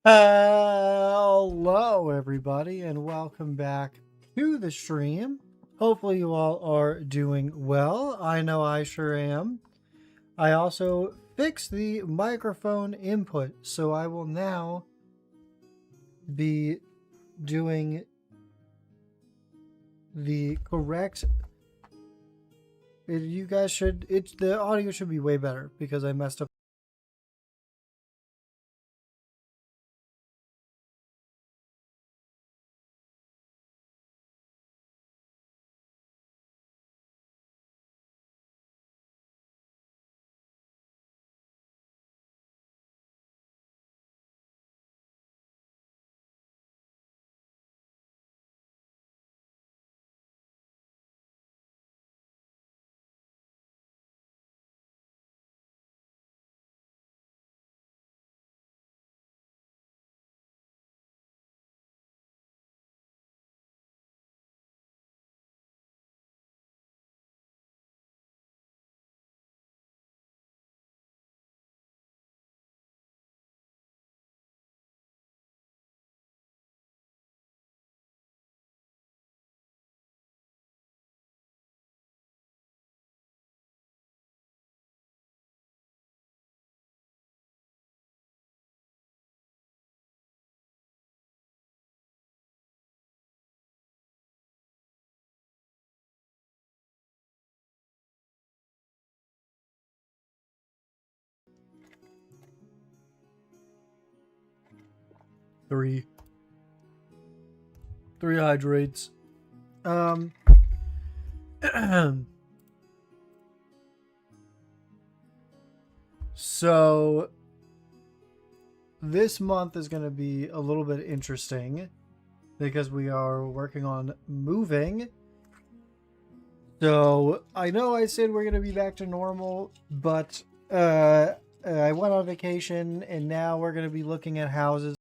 Hello, everybody, and welcome back to the stream. Hopefully, you all are doing well. I know I sure am. I also fixed the microphone input, so I will now be doing the correct. You guys should. The audio should be way better because I messed up. Three hydrates. So this month is going to be a little bit interesting because we are working on moving. So I know I said we're going to be back to normal, but I went on vacation and now we're going to be looking at houses.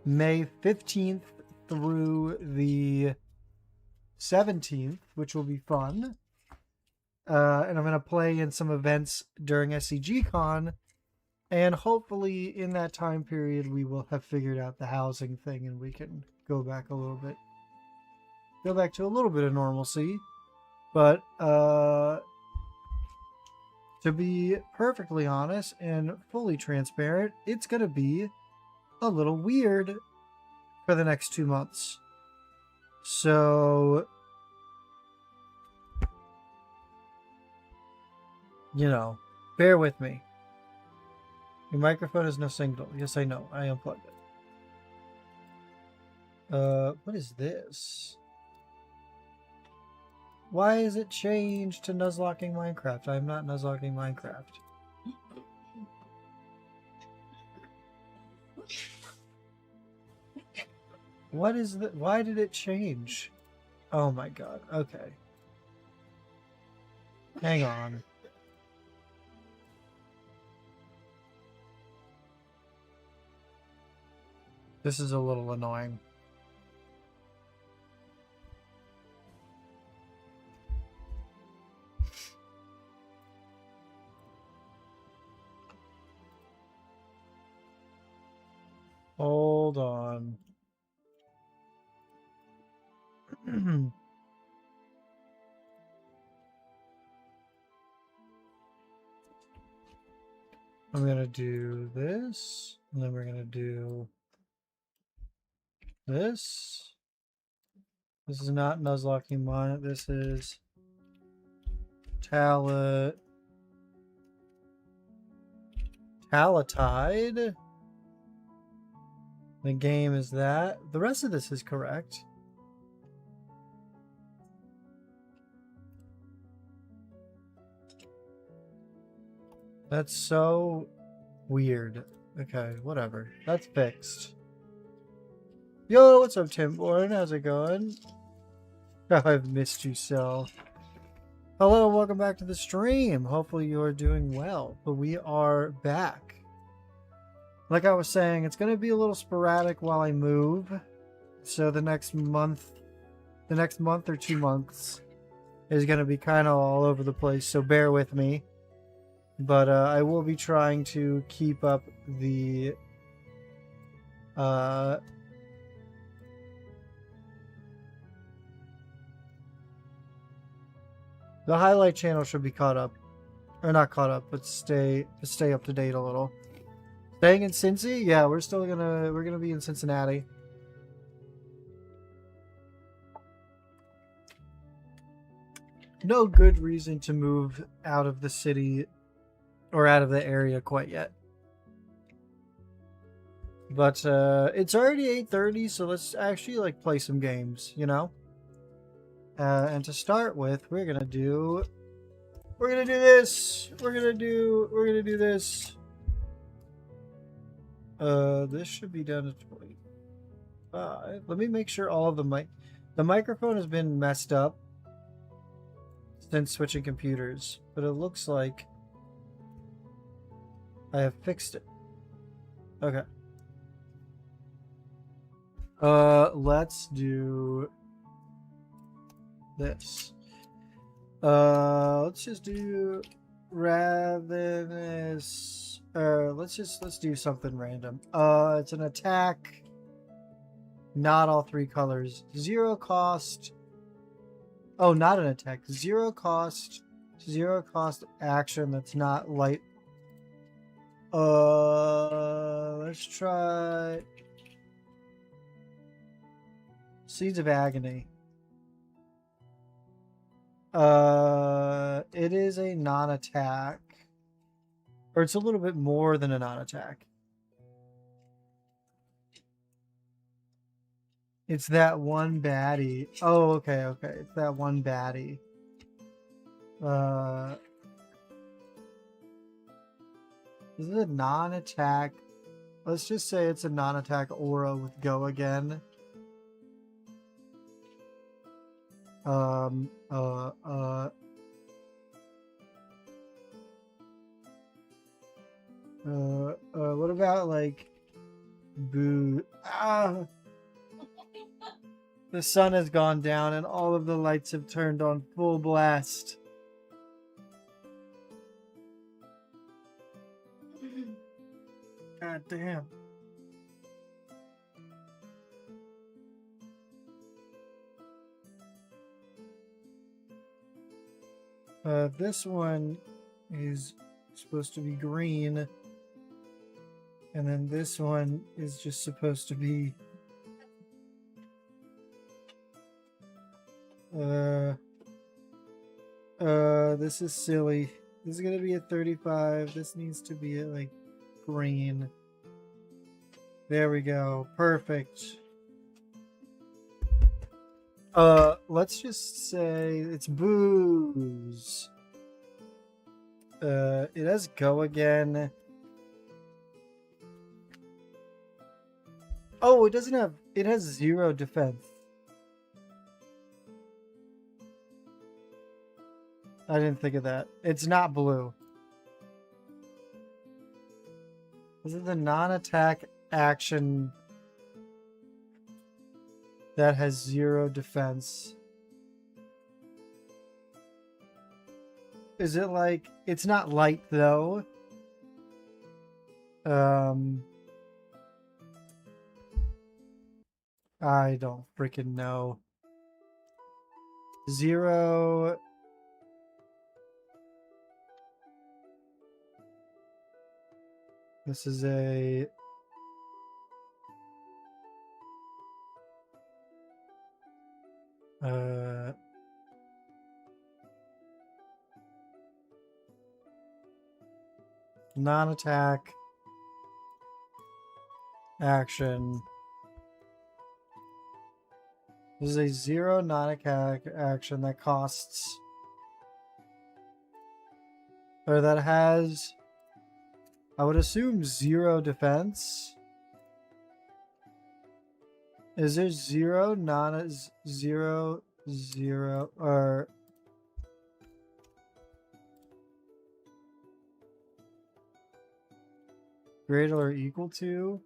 May 15th through the 17th, which will be fun. And I'm going to play in some events during scgcon. And hopefully in that time period, we will have figured out the housing thing and we can go back a little bit. Go back to a little bit of normalcy. But to be perfectly honest and fully transparent, it's going to be a little weird for the next 2 months. So, bear with me. Your microphone has no signal. Yes, I know. I unplugged it. What is this? Why is it changed to Nuzlocking Minecraft? I'm not Nuzlocking Minecraft. What is that? Why did it change? Oh my god. Okay. Hang on. This is a little annoying. Oh. hold on. I'm gonna do this, and then we're gonna do this. This is not Nuzlocke Mine. This is Tali-Tide. The game is that. The rest of this is correct. That's so weird. Okay, whatever. That's fixed. Yo, what's up, Timborn? How's it going? I've missed you so. Hello, welcome back to the stream. Hopefully you're doing well. But we are back. Like I was saying, it's going to be a little sporadic while I move. So the next month or 2 months is going to be kind of all over the place. So bear with me. But I will be trying to keep up the highlight channel should be caught up, or not caught up, but stay up to date a little. Staying in Cincy? Yeah, we're gonna be in Cincinnati. No good reason to move out of the city or out of the area quite yet. But it's already 8:30, so let's actually like play some games, you know? And to start with, we're gonna do this. We're gonna do this. This should be done at 25. Let me make sure all of the microphone has been messed up since switching computers, but it looks like I have fixed it. Okay. Let's do this. Let's just do ravenous. Let's do something random. It's an attack. Not all 3 colors. 0 cost. Oh, not an attack. 0 cost. 0 cost action that's not light. Let's try Seeds of Agony. It is a non-attack. Or it's a little bit more than a non-attack. It's that one baddie. Oh, okay. It's that one baddie. Is it a non-attack? Let's just say it's a non-attack aura with Go Again. What about like boo? Ah! The sun has gone down and all of the lights have turned on full blast. God damn. This one is supposed to be green. And then this one is just supposed to be this is silly. This is gonna be a 35. This needs to be like green. There we go. Perfect. Let's just say it's booze. It has Go Again. Oh, it doesn't have... It has 0 defense. I didn't think of that. It's not blue. This is the non-attack action that has 0 defense. Is it like... It's not light, though. I don't freaking know. 0. This is a non-attack action. This is a 0 non-attack action that costs, or that has, I would assume, 0 defense. Is there 0 0 0 or greater or equal to?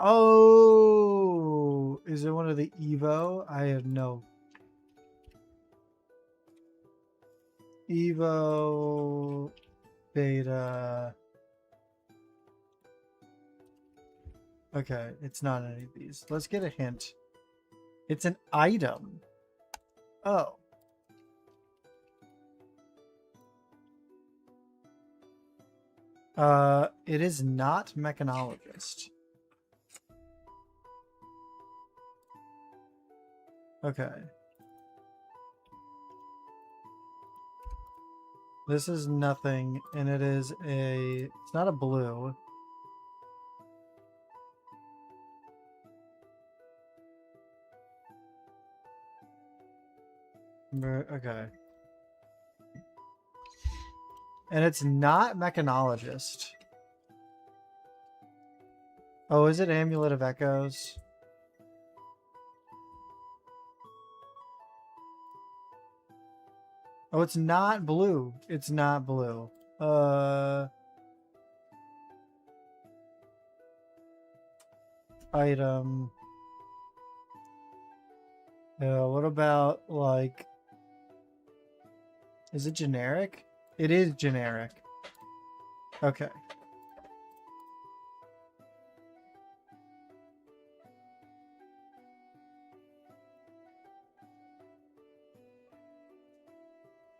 Oh, is it one of the Evo? I have no. Evo beta. Okay, it's not any of these. Let's get a hint. It's an item. Oh. It is not mechanologist. Okay. This is nothing, and it is a... It's not a blue. Okay. And it's not mechanologist. Oh, is it Amulet of Echoes? Oh, it's not blue. It's not blue. Item. What about, like... Is it generic? It is generic. Okay.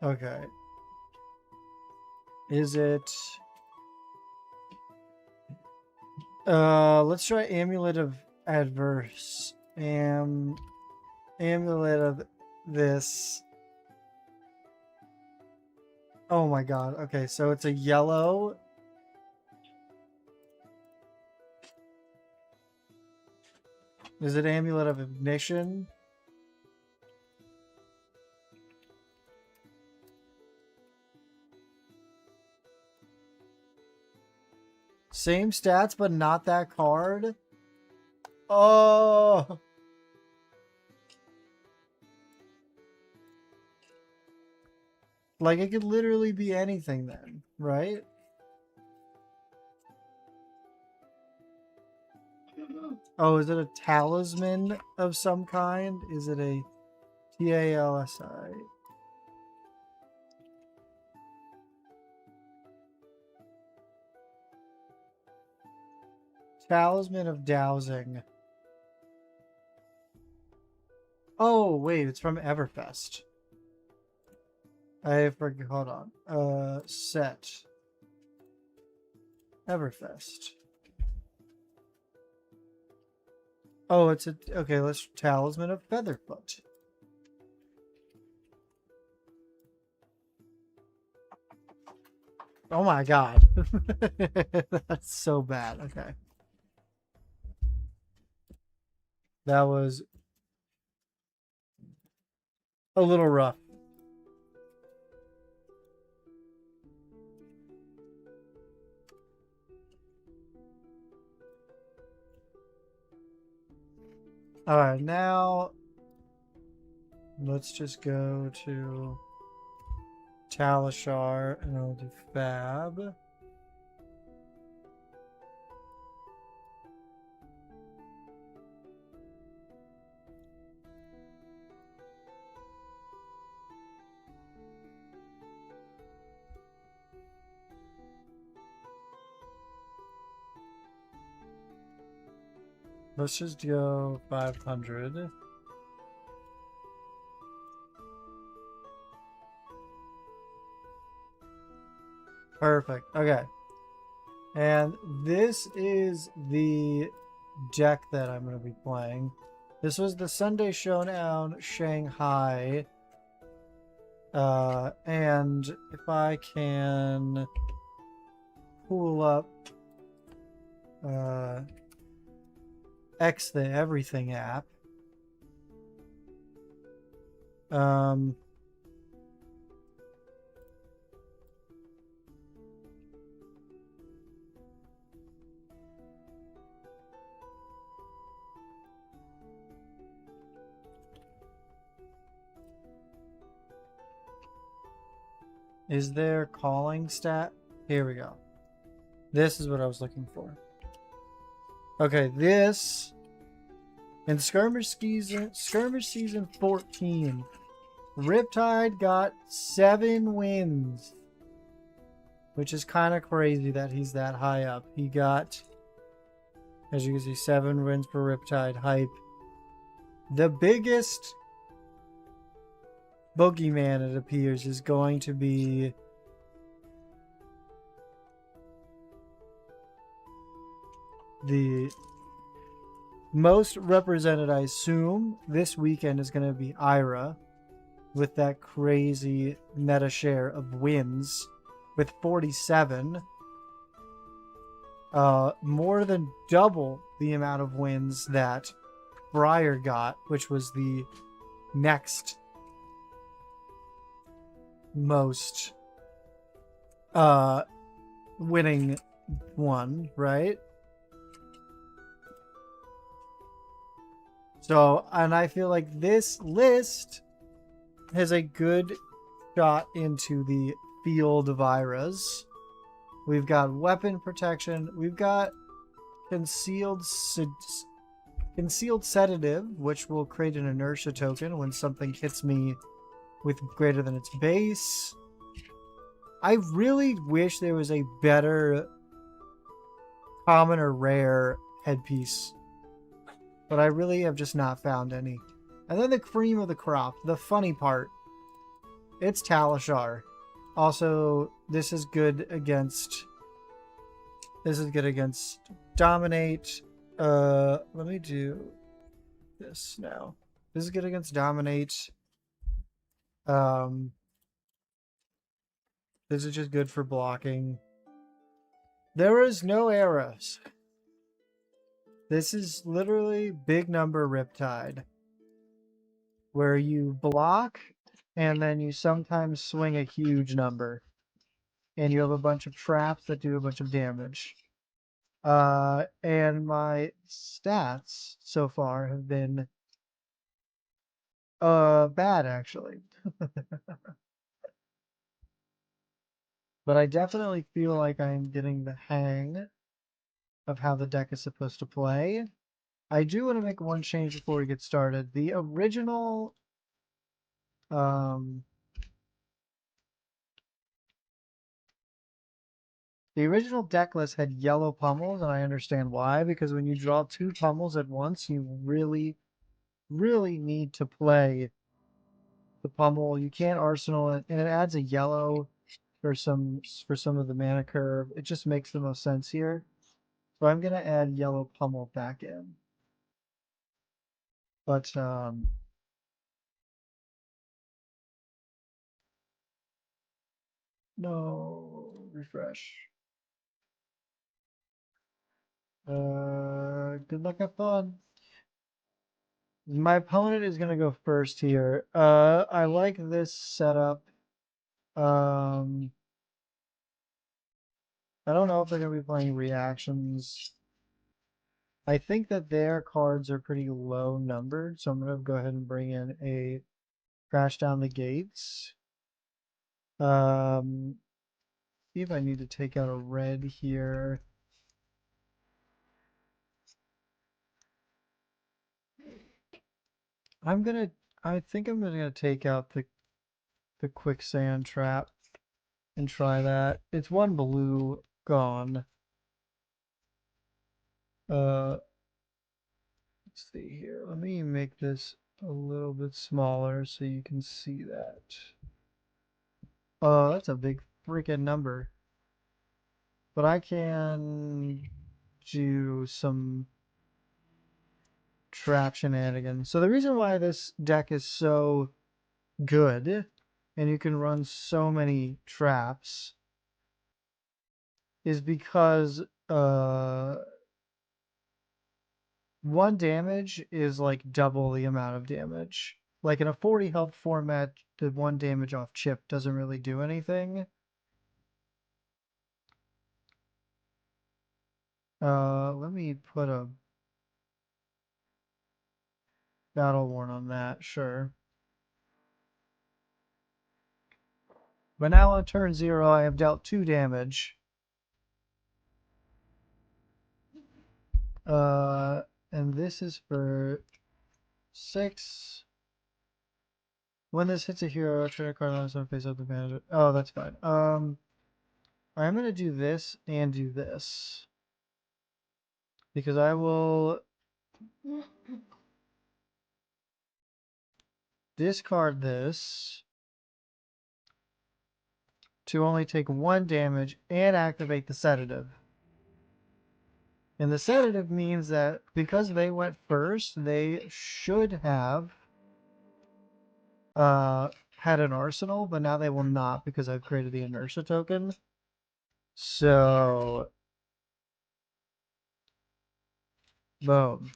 Okay. Is it... let's try Amulet of Adverse. Amulet of this. Oh my god. Okay, so it's a yellow. Is it Amulet of Ignition? Same stats, but not that card? Oh! Like, it could literally be anything then, right? Oh, is it a talisman of some kind? Is it a TALSI? Talisman of Dowsing. Oh, wait, it's from Everfest. I forget. Hold on. Set. Everfest. Oh, it's a... Okay, let's... Talisman of Featherfoot. Oh my god. That's so bad. Okay. That was a little rough. Alright, now let's just go to Talishar and I'll do Fab. Let's just go 500. Perfect. Okay. And this is the deck that I'm going to be playing. This was the Sunday Showdown Shanghai. And if I can pull up X the Everything app. Is there calling stat? Here we go. This is what I was looking for. Okay, this in skirmish season 14, Riptide got 7 wins, which is kind of crazy that he's that high up. He got, as you can see, 7 wins for Riptide. Hype. The biggest boogeyman, it appears, is going to be the most represented, I assume, this weekend is going to be Ira with that crazy meta share of wins with 47. More than double the amount of wins that Briar got, which was the next most winning one, right? So, and I feel like this list has a good shot into the field of Iras. We've got weapon protection. We've got concealed sedative, which will create an inertia token when something hits me with greater than its base. I really wish there was a better common or rare headpiece, but I really have just not found any. And then the cream of the crop, the funny part, it's Talishar. Also, this is good against Dominate. Let me do this now. This is good against Dominate. This is just good for blocking. There is no arrows. This is literally big number Riptide, where you block and then you sometimes swing a huge number, and you have a bunch of traps that do a bunch of damage. And my stats so far have been bad, actually. But I definitely feel like I'm getting the hang of how the deck is supposed to play. I do want to make one change before we get started. The original deck list had yellow pummels, and I understand why, because when you draw 2 pummels at once, you really, really need to play the pummel. You can't arsenal it, and it adds a yellow for some of the mana curve. It just makes the most sense here. So I'm gonna add yellow pummel back in. But no, refresh. Good luck, have fun. My opponent is gonna go first here. I like this setup. I don't know if they're gonna be playing reactions. I think that their cards are pretty low numbered, so I'm gonna go ahead and bring in a Crash Down the Gates. See if I need to take out a red here. I think I'm gonna take out the quicksand trap and try that. It's 1 blue gone. Let's see here. Let me make this a little bit smaller so you can see that. Oh, that's a big freaking number. But I can do some trap shenanigans. So the reason why this deck is so good and you can run so many traps is because 1 damage is like double the amount of damage. Like in a 40 health format, the 1 damage off chip doesn't really do anything. Let me put a battle worn on that, sure. But now on turn 0, I have dealt 2 damage. And this is for 6. When this hits a hero, turn a card on its own face up the manager. Oh, that's fine. I'm gonna do this and do this. Because I will discard this to only take 1 damage and activate the sedative. And the sedative means that because they went first, they should have had an arsenal, but now they will not because I've created the inertia token. So, boom.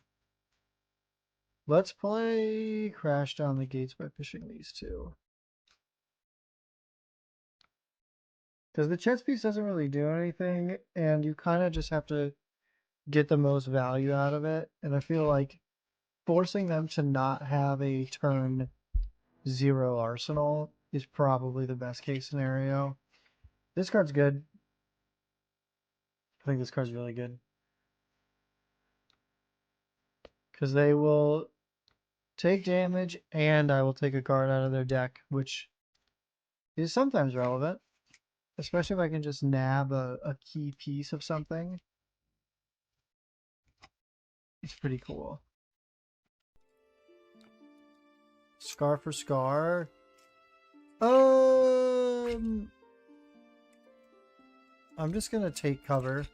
Let's play Crash Down the Gates by fishing these two. Because the chess piece doesn't really do anything, and you kind of just have to get the most value out of it. And I feel like forcing them to not have a turn 0 arsenal is probably the best case scenario. This card's good. I think this card's really good. Because they will take damage, and I will take a card out of their deck, which is sometimes relevant. Especially if I can just nab a key piece of something. It's pretty cool. Scar for Scar. I'm just gonna take cover.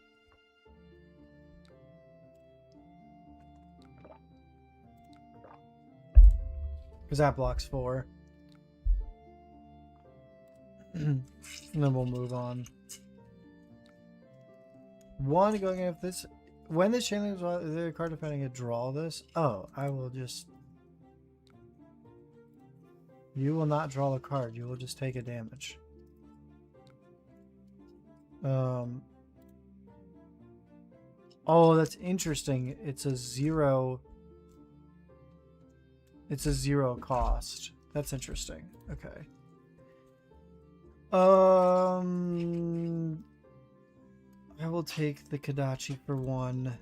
Because that blocks 4. And then we'll move on. 1 going in if this. When this chain is there a card defending it, draw this. Oh, I will just. You will not draw the card. You will just take a damage. Oh, that's interesting. It's a 0. It's a 0 cost. That's interesting. Okay. I will take the Kadachi for 1.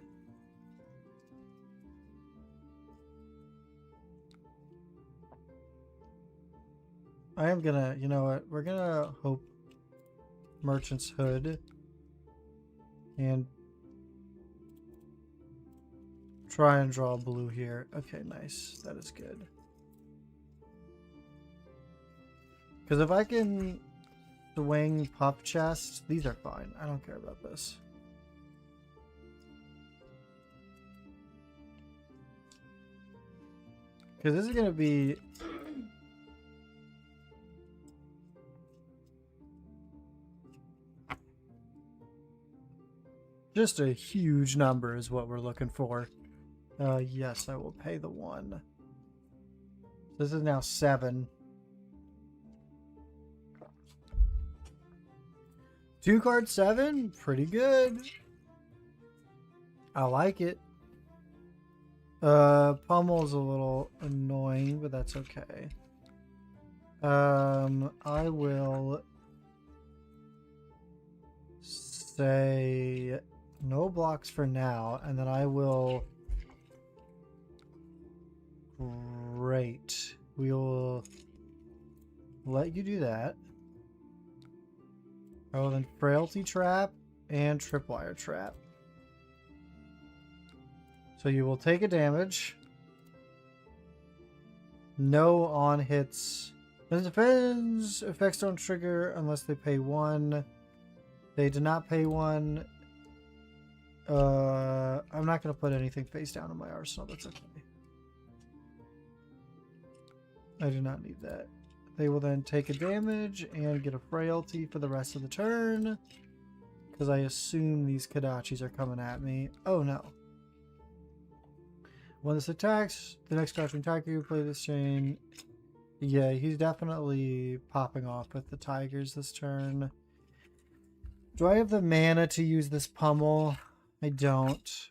I am gonna, you know what? We're gonna hope Merchant's Hood and try and draw blue here. Okay, nice. That is good. Because if I can swing Pup Chest, these are fine. I don't care about this. Because this is going to be... just a huge number is what we're looking for. Yes, I will pay the 1. This is now 7. 2 card 7? Pretty good. I like it. Pummel's a little annoying, but that's okay. I will say no blocks for now, and then I will... Great. We will let you do that. I will then Frailty Trap and Tripwire Trap. So you will take a damage. No on hits. When it depends, effects don't trigger unless they pay 1. They did not pay 1. I'm not going to put anything face down in my arsenal. That's okay. I do not need that. They will then take a damage and get a frailty for the rest of the turn. Because I assume these Kodachis are coming at me. Oh no. When this attacks, the next crouching tiger you play this chain. Yeah, he's definitely popping off with the tigers this turn. Do I have the mana to use this pummel? I don't.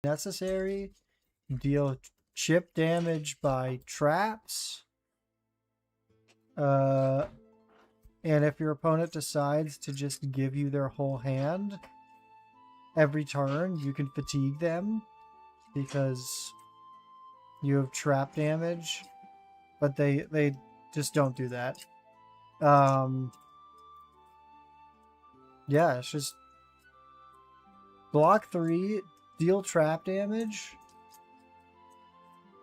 Necessary. Deal chip damage by traps. And if your opponent decides to just give you their whole hand every turn, you can fatigue them because you have trap damage. But they just don't do that. Yeah, it's just block 3, deal trap damage,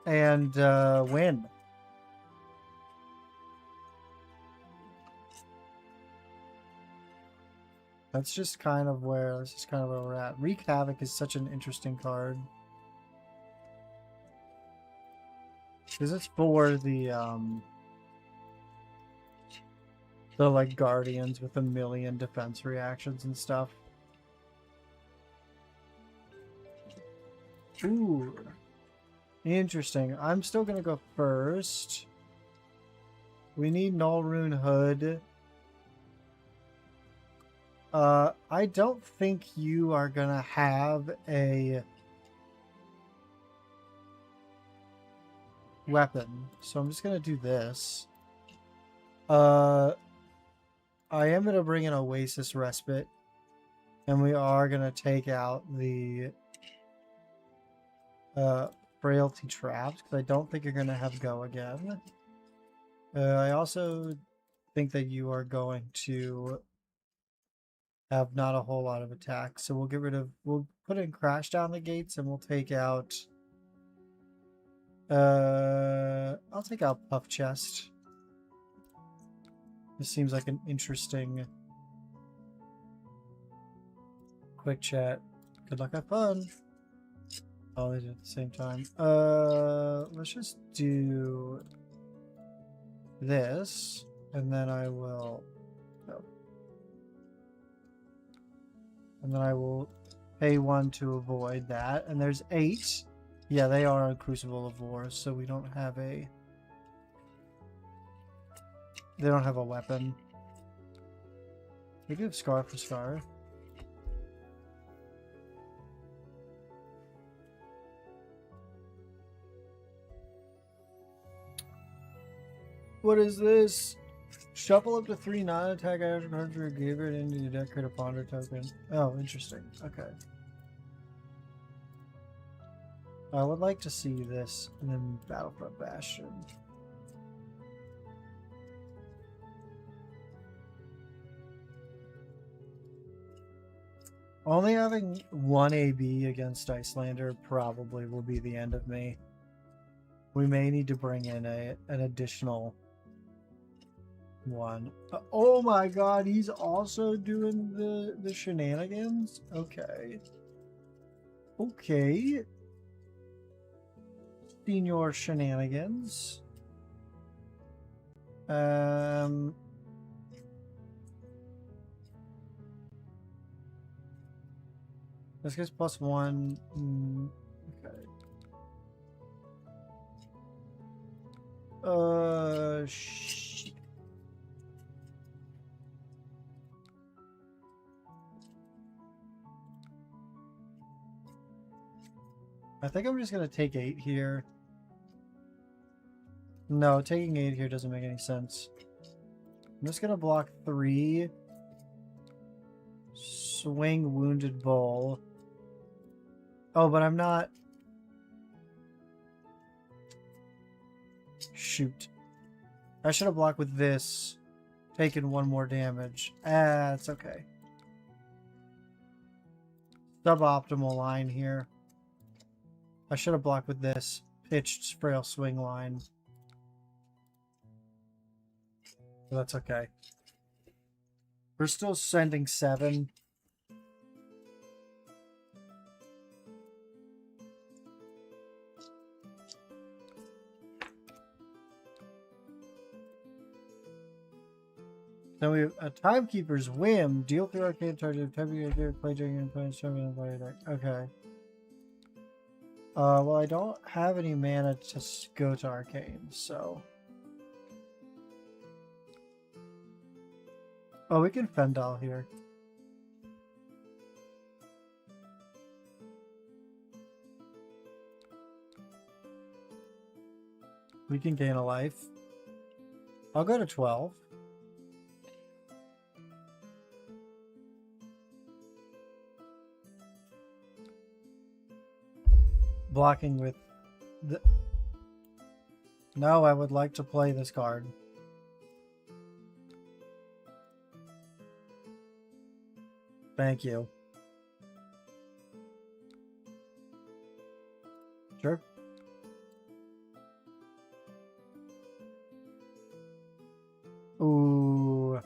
and win. That's just kind of where we're at. Wreak Havoc is such an interesting card. Because it's for the like guardians with a million defense reactions and stuff. Ooh. Interesting. I'm still gonna go first. We need Null Rune Hood. I don't think you are gonna have a weapon, so I'm just gonna do this. I am gonna bring an Oasis Respite, and we are gonna take out the Frailty Traps, because I don't think you're gonna have Go again. I also think that you are going to have not a whole lot of attack, so we'll put in Crash Down the Gates, and we'll take out I'll take out Puff Chest. This seems like an interesting quick chat. Good luck, have fun. Oh, they did at the same time. Let's just do this, and then I will pay 1 to avoid that. And there's 8. Yeah, they are a Crucible of War, so we don't have a... They don't have a weapon. We do have Scar for Scar. What is this? Shuffle up to 3 non-attack items cards for a Gabriel into your deck, create a Ponder token. Oh, interesting. Okay. I would like to see this in then Battlefront Bastion. Only having 1 AB against Icelander probably will be the end of me. We may need to bring in an additional one. Oh my god, he's also doing the shenanigans? Okay. Okay. Senior shenanigans. This gets +1. Okay. Shit. I think I'm just gonna take 8 here. No, taking 8 here doesn't make any sense. I'm just gonna block 3. Swing Wounded Bull. Oh, but I'm not... Shoot. I should have blocked with this. Taken 1 more damage. It's okay. Suboptimal line here. I should have blocked with this. Pitched Frail Swing line. But that's okay. We're still sending 7. Then we have a Timekeeper's Whim. Deal 3 arcane charges. Timekeeper play during your opponent's turn and play deck. Okay. Well, I don't have any mana to go to arcane, so. Oh, we can Fendal here. We can gain a life. I'll go to 12. Blocking with the... No, I would like to play this card. Thank you. Sure. Ooh.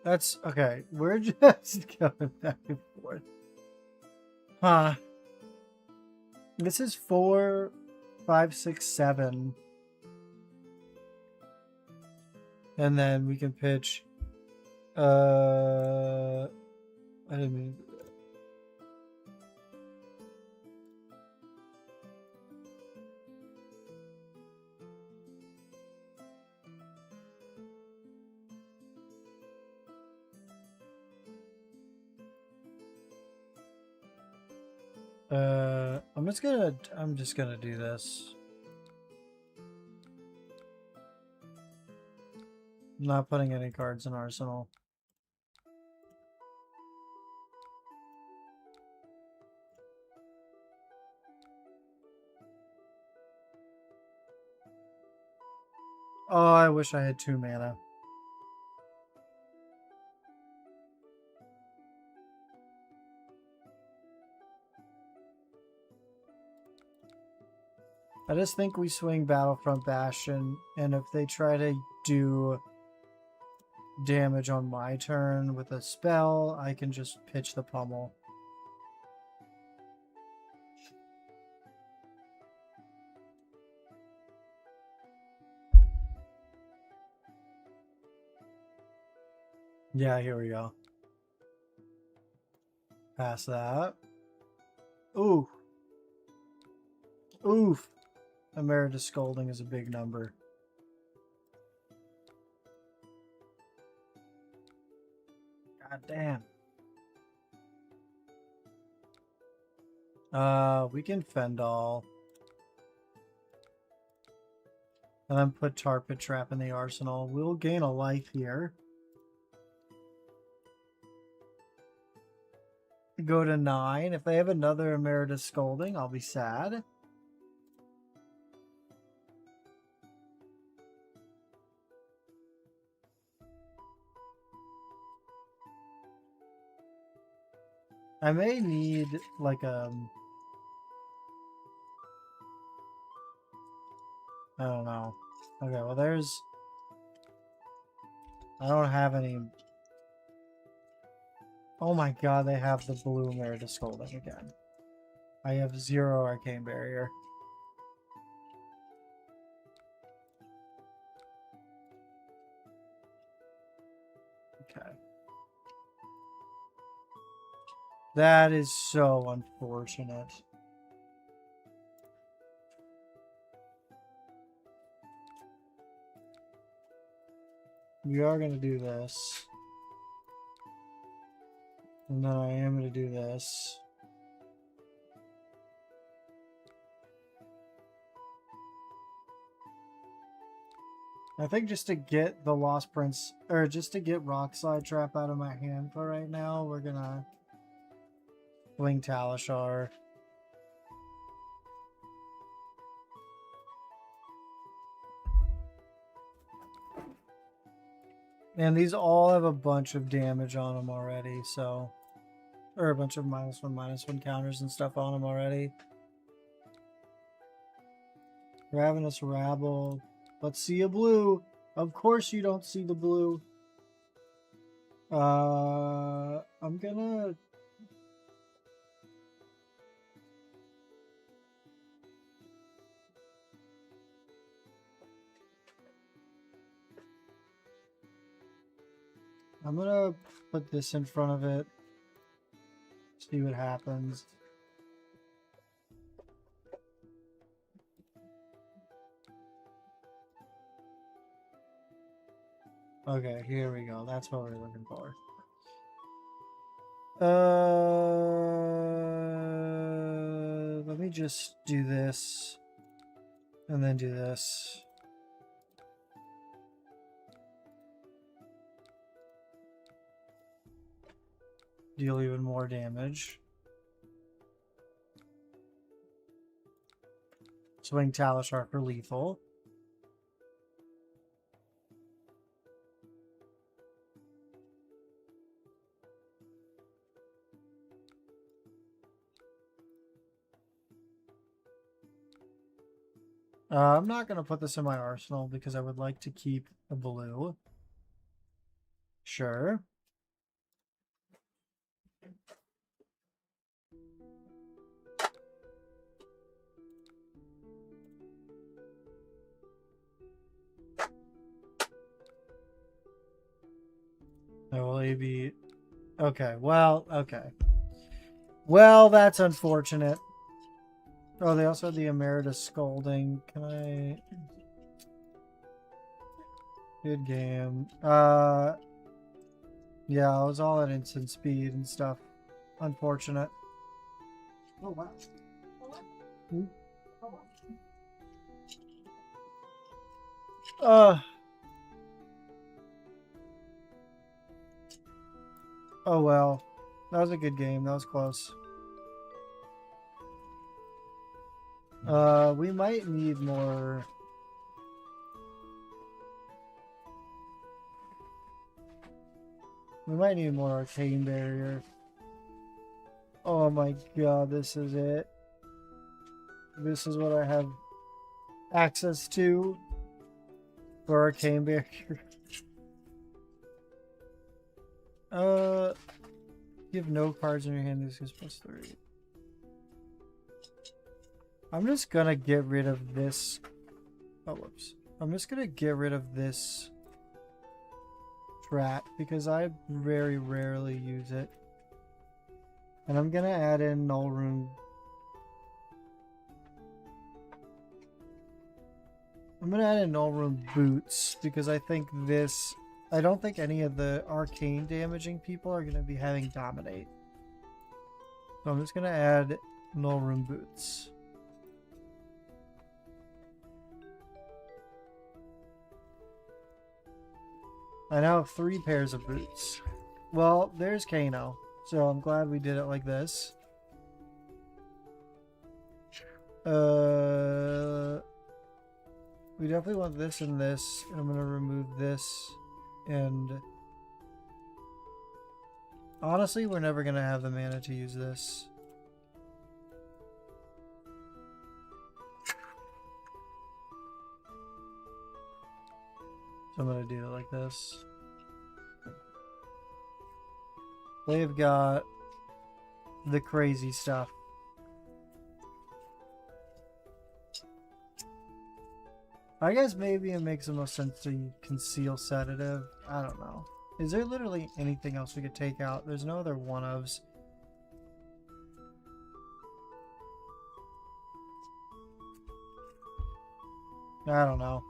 That's okay. We're just going back and forth. Huh. This is 4, 5, 6, 7. And then we can pitch. I didn't mean. I'm just gonna do this. I'm not putting any cards in Arsenal. Oh, I wish I had 2 mana. I just think we swing Battlefront Bastion, and if they try to do damage on my turn with a spell, I can just pitch the pummel. Yeah, here we go. Pass that. Ooh. Oof. Emeritus Scolding is a big number. God damn. We can Fendall. And then put Tarpit Trap in the arsenal. We'll gain a life here. Go to 9. If they have another Emeritus Scolding, I'll be sad. I may need like I don't know. Okay, well there's I don't have any. Oh my god, they have the blue Emeritus Scolding again. I have 0 Arcane Barrier. Okay. That is so unfortunate. We are going to do this. And then I am going to do this. I think just to get the Lost Prince, or just to get Rockslide Trap out of my hand for right now, we're going to Wing Talishar. And these all have a bunch of damage on them already, so... Or a bunch of -1/-1 counters and stuff on them already. Ravenous Rabble. Let's see a blue. Of course you don't see the blue. I'm gonna... I'm gonna put this in front of it. See what happens. Okay, here we go. That's what we're looking for. Let me just do this. And then do this. Deal even more damage. Swing Talishar for lethal. I'm not going to put this in my arsenal because I would like to keep a blue. Sure. will AB. Okay, well, okay. Well, that's unfortunate. Oh, they also had the Emeritus Scolding. Can I... Good game. Yeah, I was all at instant speed and stuff. Unfortunate. Oh, wow. Hmm? Uh... Oh well. That was a good game. That was close. We might need more... We might need more arcane barrier. Oh my god, this is it. This is what I have access to for arcane barrier. You have no cards in your hand. This is +3. I'm just gonna get rid of this. Oh, whoops. I'm just gonna get rid of this trap because I very rarely use it. And I'm gonna add in Null Rune. I'm gonna add in Null Rune Boots because I think this... I don't think any of the arcane damaging people are gonna be having Dominate. So I'm just gonna add Null Rune Boots. I now have 3 pairs of boots. Well, there's Kano. So I'm glad we did it like this. We definitely want this and this. And I'm going to remove this. And honestly, we're never going to have the mana to use this. So I'm going to do it like this. They've got the crazy stuff. I guess maybe it makes the most sense to conceal sedative. I don't know. Is there literally anything else we could take out? There's no other one-ofs. I don't know.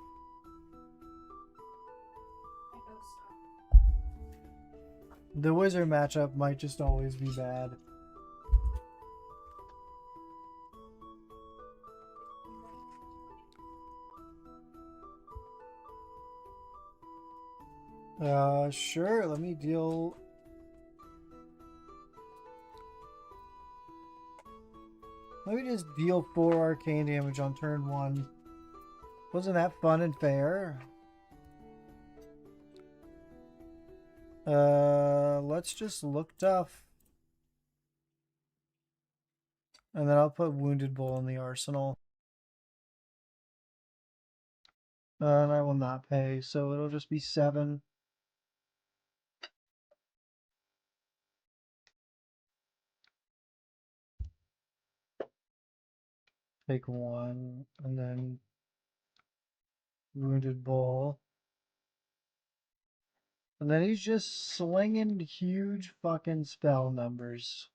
The wizard matchup might just always be bad. Sure, let me deal... Let me just deal 4 arcane damage on turn 1. Wasn't that fun and fair? Let's just look tough. And then I'll put Wounded Bull in the arsenal. And I will not pay, so it'll just be 7. Take 1, and then Wounded Bull. And then he's just slinging huge fucking spell numbers.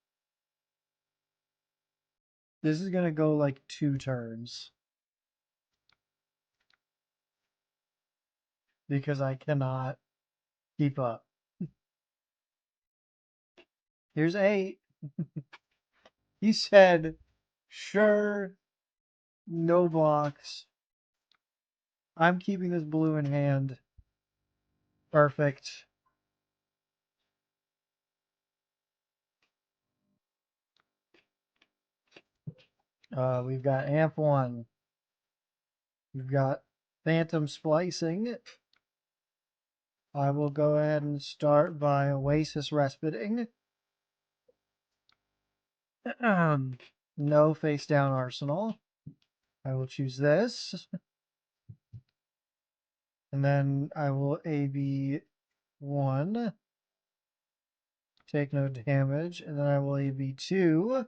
This is gonna go like 2 turns. Because I cannot keep up. Here's 8. He said, sure, no blocks. I'm keeping this blue in hand. Perfect. We've got Amp 1. We've got Phantom Splicing. I will go ahead and start by Oasis Respiting. No face down Arsenal. I will choose this. And then I will AB 1. take no damage, and then I will AB2.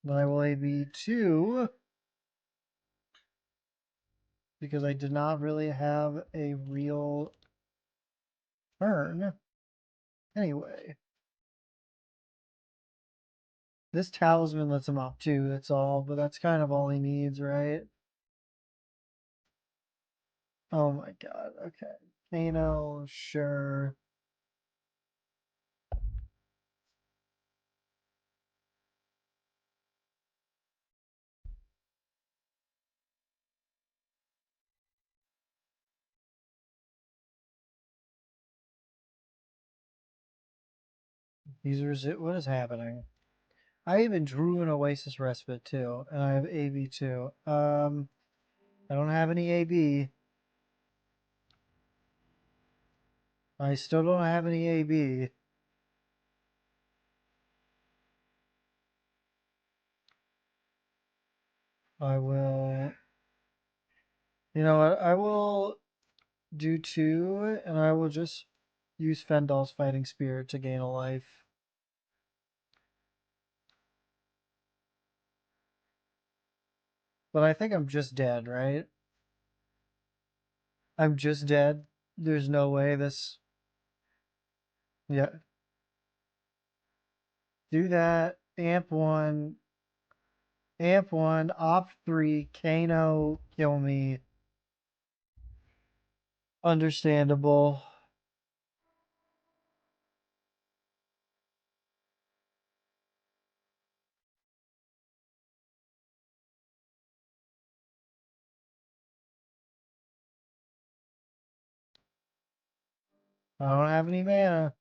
Then I will AB2 because I did not really have a real turn. Anyway, this talisman lets him off too, that's all, but that's kind of all he needs, right? Oh my god, okay. Kano, sure. What is happening? I even drew an Oasis Respite too, and I have AB too. I don't have any AB. I still don't have any AB. I will. You know what? I will do two, and I will just use Fendal's Fighting Spirit to gain a life. But I think I'm just dead, right? I'm just dead. There's no way this. Yeah. Do that. Amp 1, Op 3, Kano, kill me. Understandable. I don't have any mana.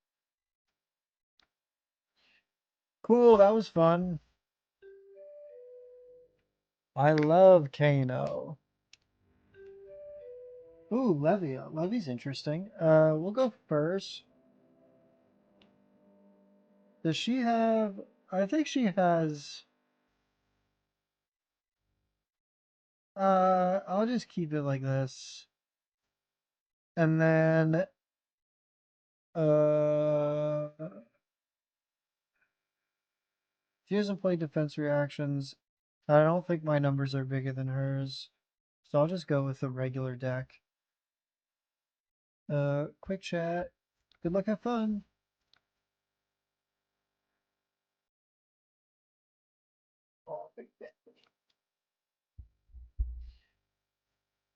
Cool, that was fun. I love Kano. Ooh, Levia. Levy's interesting. We'll go first. Does she have... I think she has... I'll just keep it like this. And then... Uh... She doesn't play defense reactions. I don't think my numbers are bigger than hers. So I'll just go with the regular deck. Quick chat. Good luck, have fun.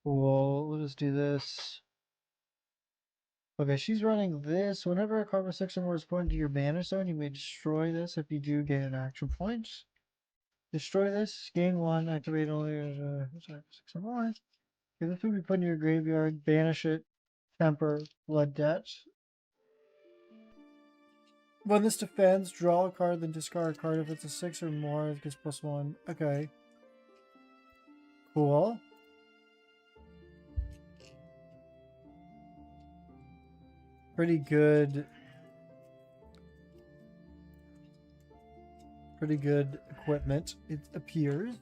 Cool, we'll just do this. Okay, she's running this. Whenever a card with 6 or more is pointed to your banner zone, you may destroy this if you do gain an action point. Destroy this, gain 1, activate only 6 or more. Okay, this will be put in your graveyard, banish it, temper, blood debt. When this defends, draw a card, then discard a card. If it's a 6 or more, it gets +1. Okay. Cool. Pretty good. Pretty good equipment, it appears.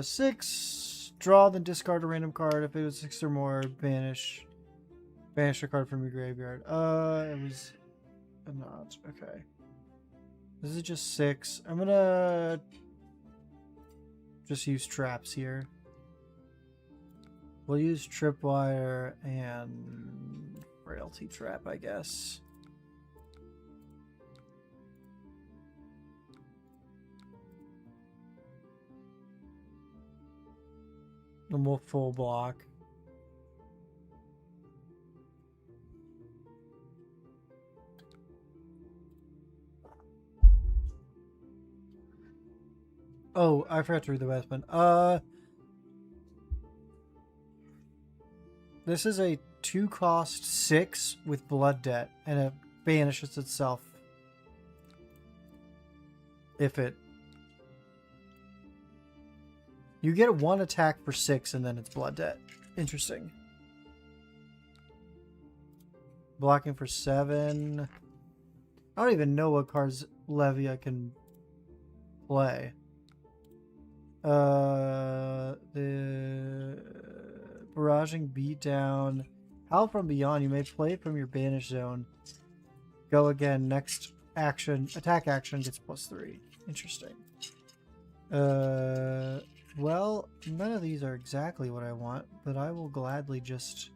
Six. Draw, then discard a random card. If it was 6 or more, banish a card from your graveyard. It was not. Okay. This is just 6. I'm gonna just use traps here. We'll use tripwire and frailty trap, I guess. And we'll full block. Oh, I forgot to read the weapon. This is a 2-cost 6 with blood debt, and it banishes itself if it... You get 1 attack for 6, and then it's blood debt. Interesting. Blocking for 7. I don't even know what cards Levia can play. barraging beatdown. Howl from beyond. You may play from your banish zone. Go again. Next action, attack action gets +3. Interesting. Well, none of these are exactly what I want, but I will gladly just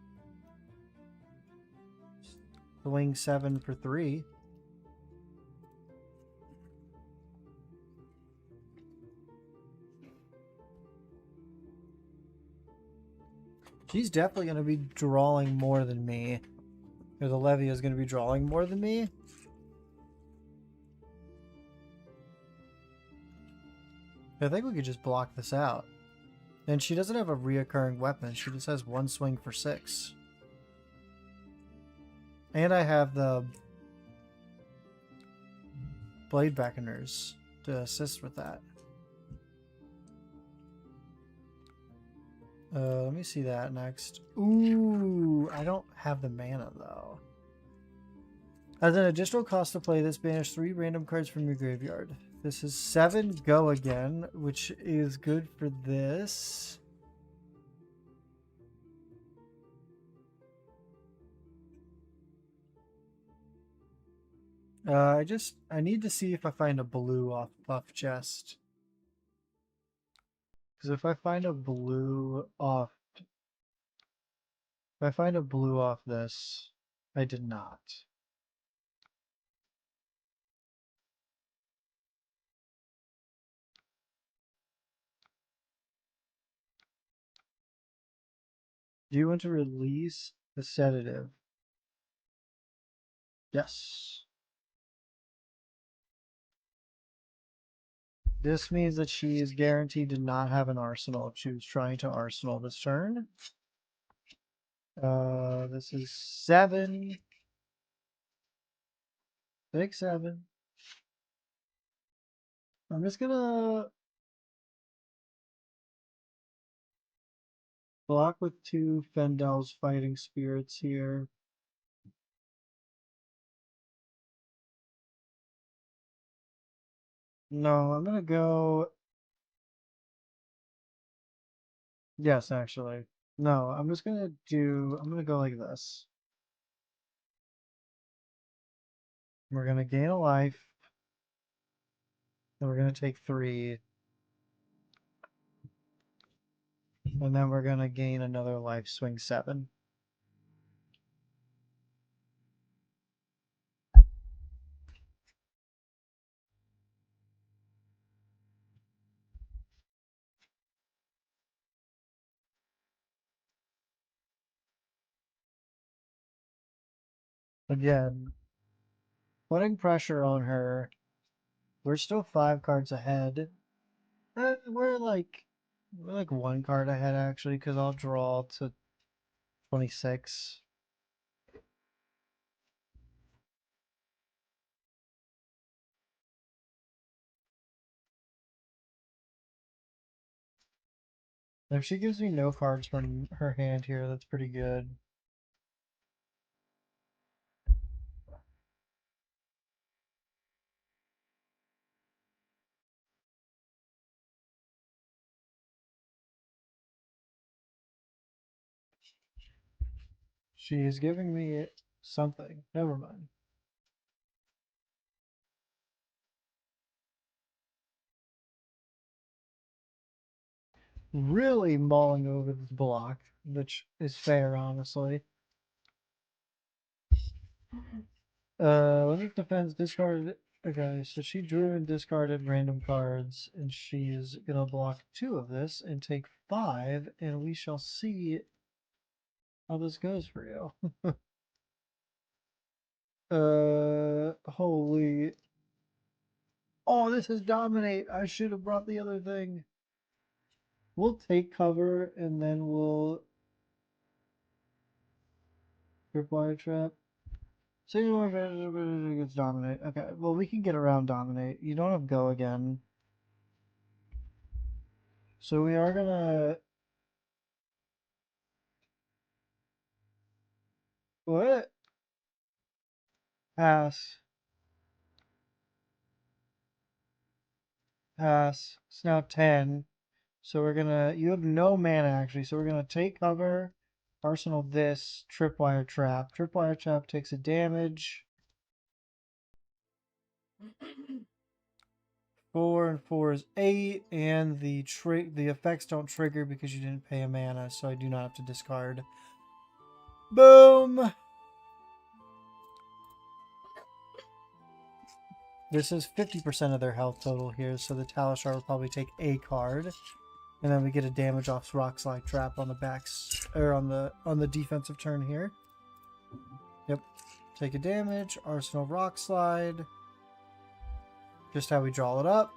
swing 7 for 3. She's definitely going to be drawing more than me. Or the Levy is going to be drawing more than me. I think we could just block this out. And she doesn't have a reoccurring weapon. She just has 1 swing for 6. And I have the Blade Beckoners to assist with that. Let me see that next. Ooh, I don't have the mana though. As an additional cost to play this, banish 3 random cards from your graveyard. This is 7 go again, which is good for this. I need to see if I find a blue off Buff Chest. Because if I find a blue off this, I did not. Do you want to release the sedative? Yes. This means that she is guaranteed to not have an arsenal if she was trying to arsenal this turn. This is 7. Big 7. I'm just gonna block with 2 Fendel's Fighting Spirits here. No, I'm gonna go... Yes, actually. No, I'm gonna go like this. We're gonna gain a life. Then we're gonna take 3. And then we're gonna gain another life, swing 7. Again, putting pressure on her. We're still 5 cards ahead. We're like 1 card ahead actually, because I'll draw to 26. If she gives me no cards from her hand here, that's pretty good. She is giving me something. Never mind. Really mulling over this block, which is fair, honestly. When it defends, discarded. Okay, so she drew and discarded random cards, and she's gonna block 2 of this and take 5, and we shall see how this goes for you. Holy. Oh, this is dominate. I should have brought the other thing. We'll take cover and then we'll tripwire trap. Single gets dominate. Okay, well we can get around dominate. You don't have go again. So we are gonna... What? Pass. Pass. It's now 10. So we're gonna, you have no mana actually, so we're gonna take cover, arsenal this, tripwire trap. Tripwire trap takes a damage. 4 and 4 is 8, and the effects don't trigger because you didn't pay a mana, so I do not have to discard. Boom! This is 50% of their health total here, so the Talishar will probably take a card. And then we get a damage off Rock Slide Trap on the backs, or on the defensive turn here. Yep. Take a damage, Arsenal Rock Slide. Just how we draw it up.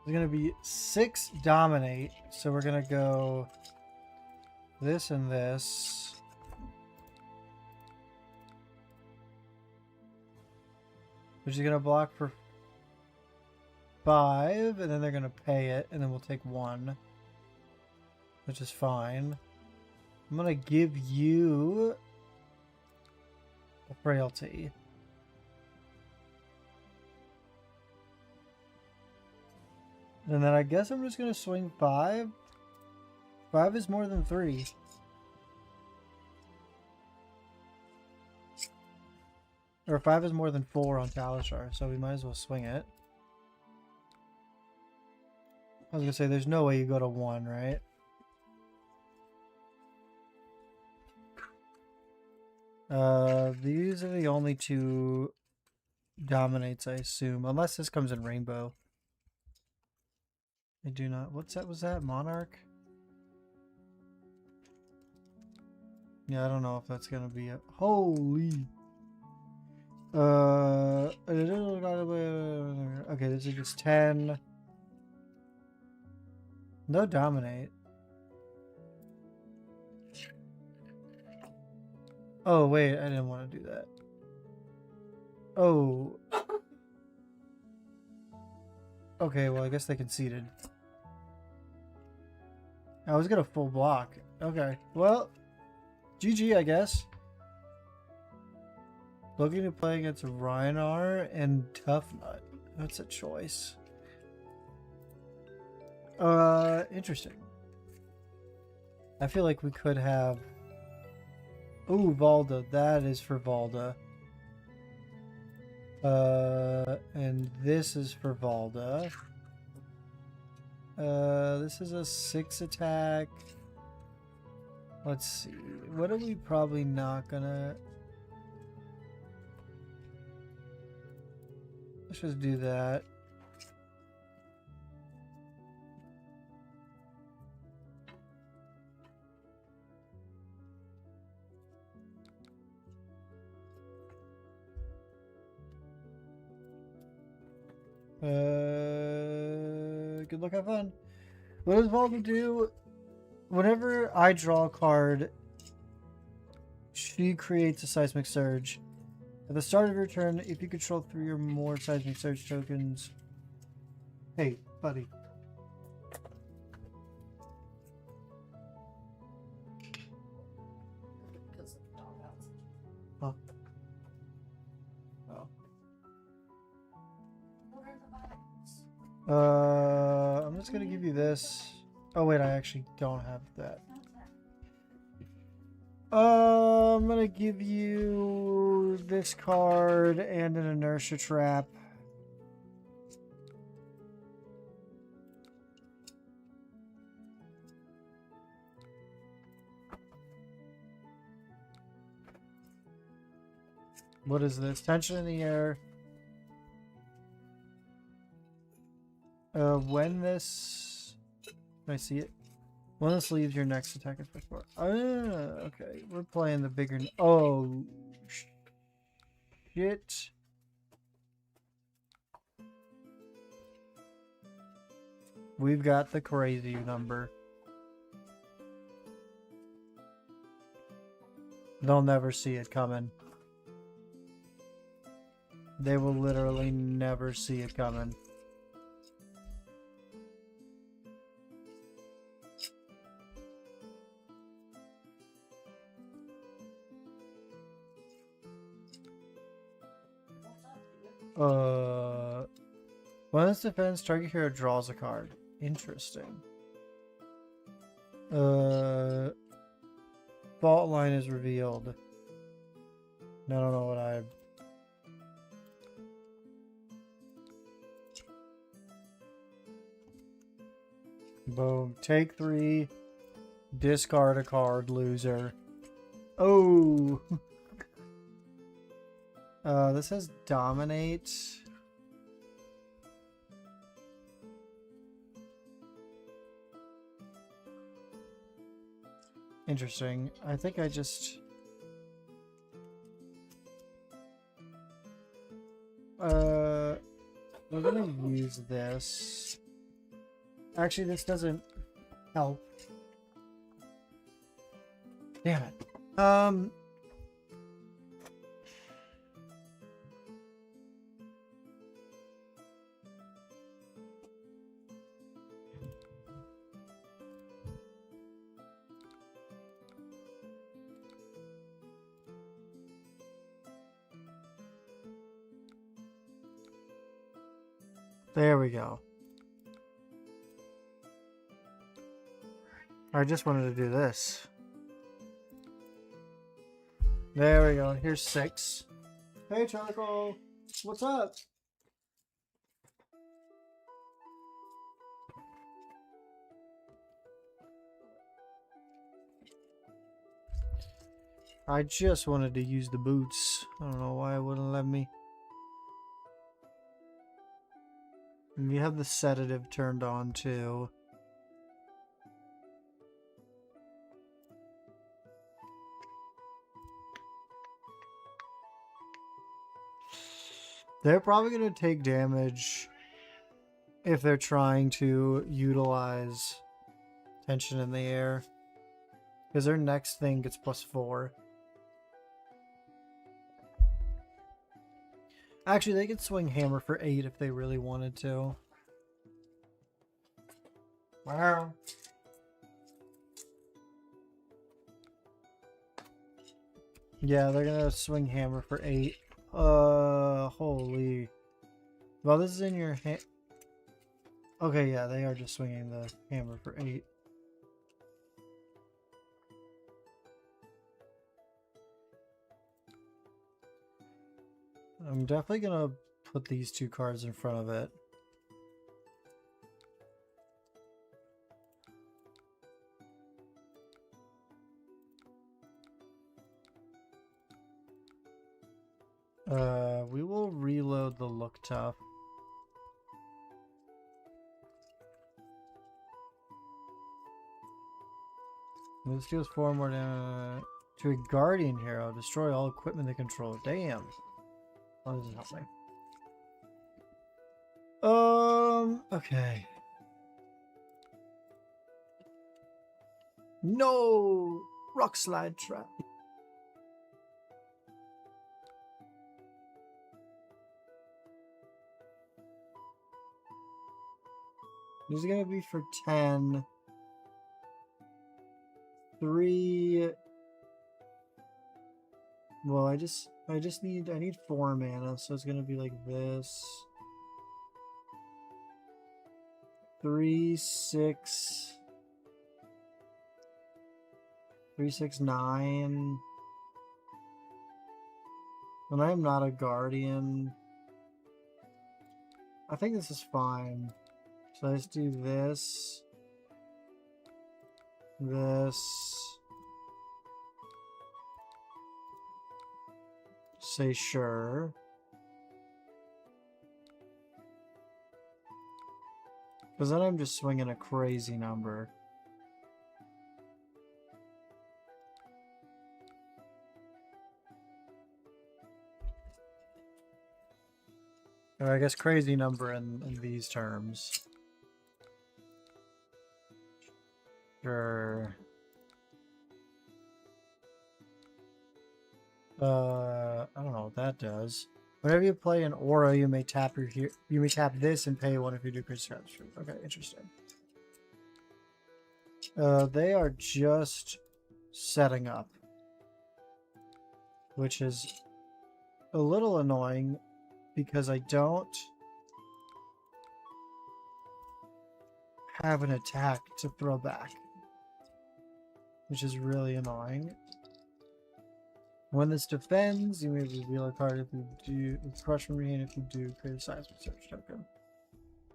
There's going to be 6 Dominate, so we're going to go this and this. Which is going to block for 5, and then they're going to pay it, and then we'll take 1. Which is fine. I'm going to give you a Frailty. And then I guess I'm just going to swing 5. 5 is more than 3. Or 5 is more than 4 on Talishar, so we might as well swing it. I was going to say, there's no way you go to 1, right? These are the only 2 Dominates, I assume. Unless this comes in Rainbow. I do not. What's that? Was that Monarch? Yeah, I don't know if that's gonna be a holy. Okay, this is just 10. No Dominate. Oh wait, I didn't want to do that. Oh. Okay, well I guess they conceded. I was gonna full block. Okay, well, GG, I guess. Looking to play against Rhinar and Tough Nut. That's a choice. Interesting. I feel like we could have... Ooh, Valda. That is for Valda. And this is for Valda. This is a 6 attack. Let's see. What are we probably not gonna... Let's just do that. Good luck, have fun. What does Valda do? Whenever I draw a card, she creates a Seismic Surge. At the start of your turn, if you control 3 or more Seismic Surge tokens... Hey, buddy. Huh? Oh. I'm just gonna give you this. Oh wait, I actually don't have that. I'm gonna give you this card and an Inertia Trap. What is this? Tension in the air. When this... Can I see it? When this leaves, your next attack is before. Okay. We're playing the bigger... Oh, shit. We've got the crazy number. They'll never see it coming. They will literally never see it coming. When it's defense, target hero draws a card. Interesting. Fault line is revealed. I don't know what I... Boom. Take 3. Discard a card, loser. Oh! This says dominate. Interesting. I think I just... we're gonna use this. Actually, this doesn't help. Damn it. There we go. I just wanted to do this. There we go. Here's 6. Hey, Charcoal. What's up? I just wanted to use the boots. I don't know why it wouldn't let me. And you have the sedative turned on too. They're probably going to take damage if they're trying to utilize tension in the air. Because their next thing gets +4. Actually, they could swing hammer for 8 if they really wanted to. Wow. Yeah, they're gonna swing hammer for 8. Holy. Well, this is in your hand. Okay, yeah, they are just swinging the hammer for 8. I'm definitely gonna put these 2 cards in front of it. We will reload the look tough. This deals 4 more damage to a guardian hero. Destroy all equipment they control. Damn. Why does it help me? Okay. No! Rock slide trap. This is gonna be for 10. 3. Well, I need 4 mana, so it's gonna be like this. 3, 6. 3, 6, 9. And I am not a guardian. I think this is fine. So let's do this. This. Say sure. Because then I'm just swinging a crazy number. Or I guess crazy number in these terms. Sure. I don't know what that does. Whenever you play an aura, you may tap this and pay 1 if you do critical scratch. Okay, interesting. They are just setting up, which is a little annoying. because I don't have an attack to throw back, which is really annoying. When this defends, you may reveal a card if you do. It's crushed from your hand if you do. Create a seismic search token.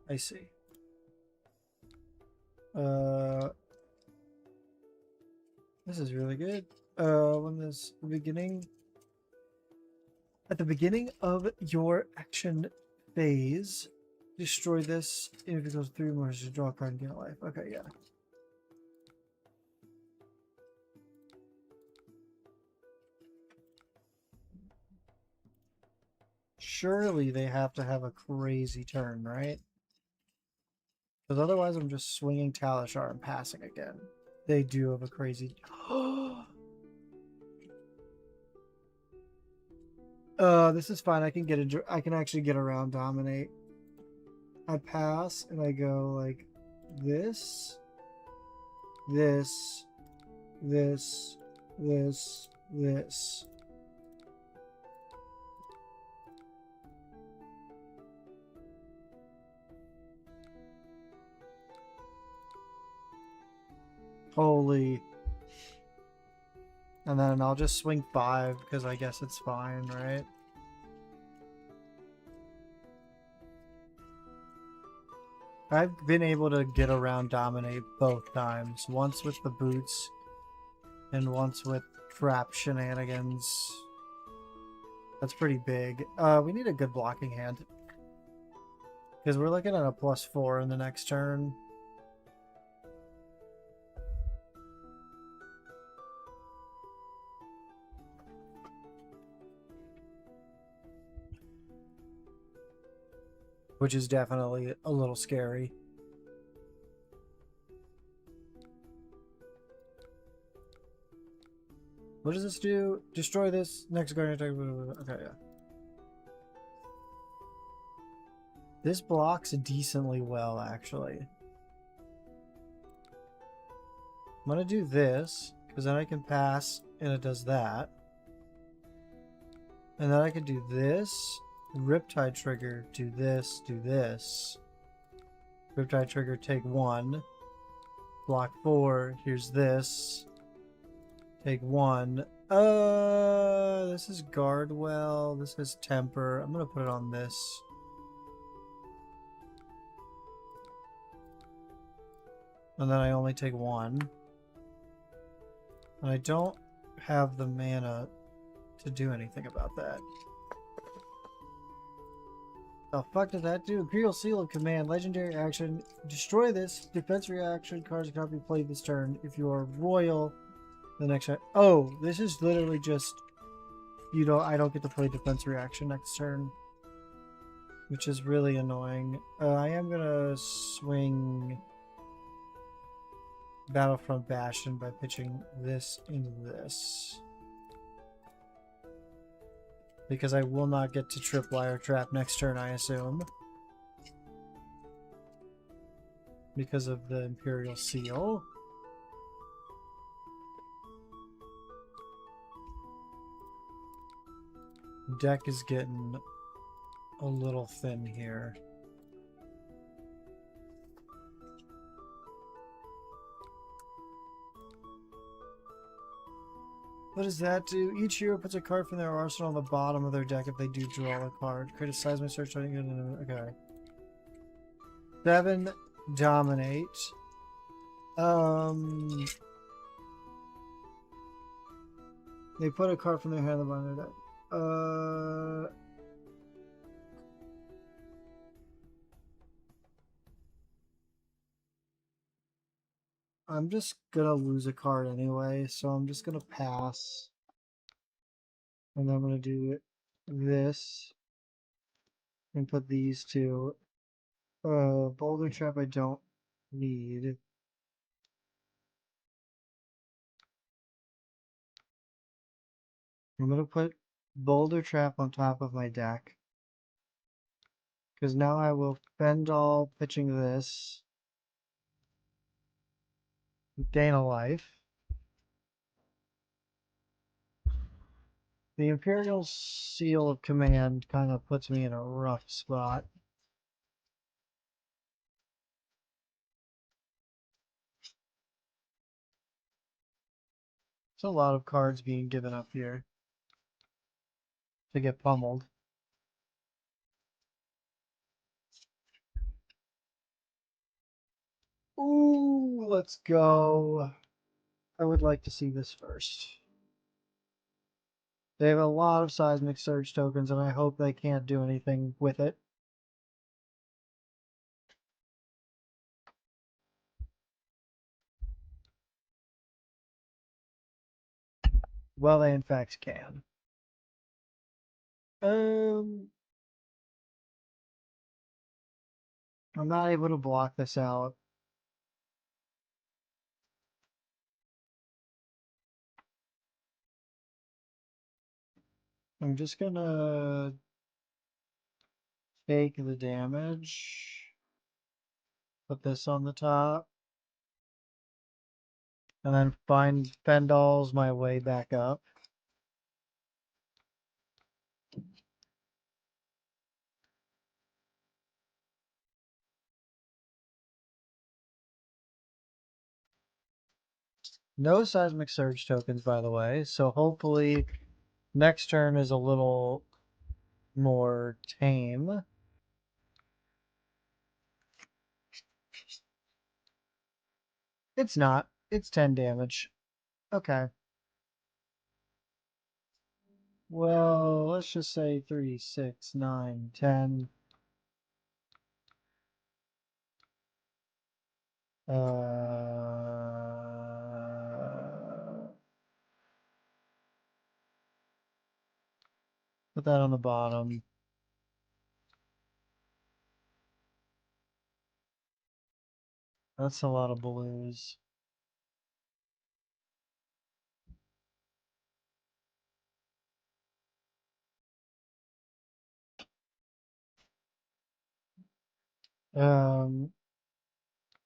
I see. This is really good. When this beginning, at the beginning of your action phase, destroy this. If it goes 3 more, just draw a card and gain a life. Okay, yeah. Surely they have to have a crazy turn, right? Because otherwise I'm just swinging Talishar and passing again. They do have a crazy... this is fine. I can get a... I can actually get around Dominate. I pass and I go like this, this, this, this, this. Holy. And then I'll just swing 5 because I guess it's fine, right? I've been able to get around Dominate both times. Once with the boots and once with trap shenanigans. That's pretty big. We need a good blocking hand. Because we're looking at a +4 in the next turn. Which is definitely a little scary. What does this do? Destroy this. Next guardian attack. Okay, yeah. This blocks decently well, actually. I'm gonna do this, because then I can pass, and it does that. And then I can do this. Riptide trigger, do this, do this. Riptide trigger, take 1. Block 4, here's this. Take 1. This is Guardwell, this is Temper. I'm gonna put it on this. And then I only take 1. And I don't have the mana to do anything about that. The fuck does that do? Imperial Seal of Command. Legendary action. Destroy this. Defense reaction. Cards cannot be played this turn. If you are royal, the next turn. Oh, this is literally just... You know, I don't get to play defense reaction next turn. Which is really annoying. I am gonna swing Battlefront Bastion by pitching this into this. Because I will not get to Tripwire Trap next turn, I assume. Because of the Imperial Seal. Deck is getting a little thin here. What does that do? Each hero puts a card from their arsenal on the bottom of their deck if they do draw a card. Create a seismic search. Okay. 7 Dominate. They put a card from their hand on the bottom of their deck. I'm just gonna lose a card anyway, so I'm just gonna pass. And then I'm gonna do this. And put these two. Boulder Trap I don't need. I'm gonna put Boulder Trap on top of my deck. Because now I will fend all pitching this. Gain a life. The Imperial Seal of Command kind of puts me in a rough spot. There's a lot of cards being given up here to get pummeled. Ooh, let's go. I would like to see this first. They have a lot of seismic surge tokens, and I hope they can't do anything with it. Well, they in fact can. I'm not able to block this out. I'm just gonna take the damage. Put this on the top. And then find Fendal's my way back up. No seismic surge tokens, by the way, so hopefully next turn is a little more tame. It's not. It's 10 damage. Okay. Well, let's just say 3, 6, 9, 10. Put that on the bottom. That's a lot of blues.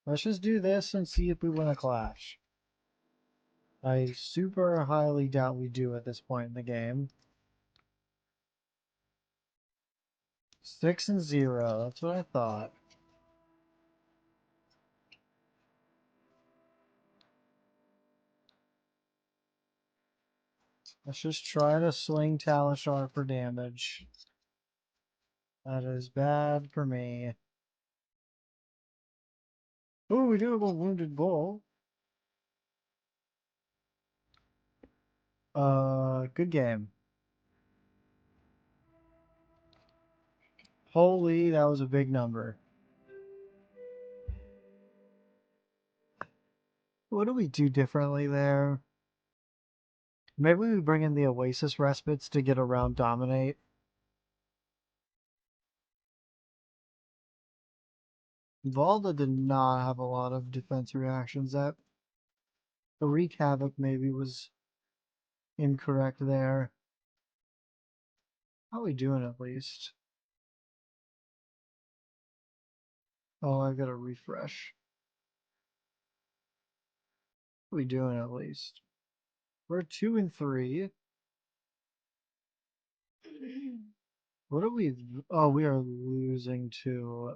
Let's just do this and see if we win a clash. I super highly doubt we do at this point in the game. 6 and 0, that's what I thought. Let's just try to swing Talishar for damage. That is bad for me. Oh, we do have a wounded bull. Good game. Holy, that was a big number. What do we do differently there? Maybe we bring in the Oasis Respites to get around Dominate. Valda did not have a lot of defense reactions. That the Wreak Havoc maybe was incorrect there. How are we doing at least? Oh, I've got to refresh. How are we doing at least? We're 2 and 3. What are we? Oh, we are losing to.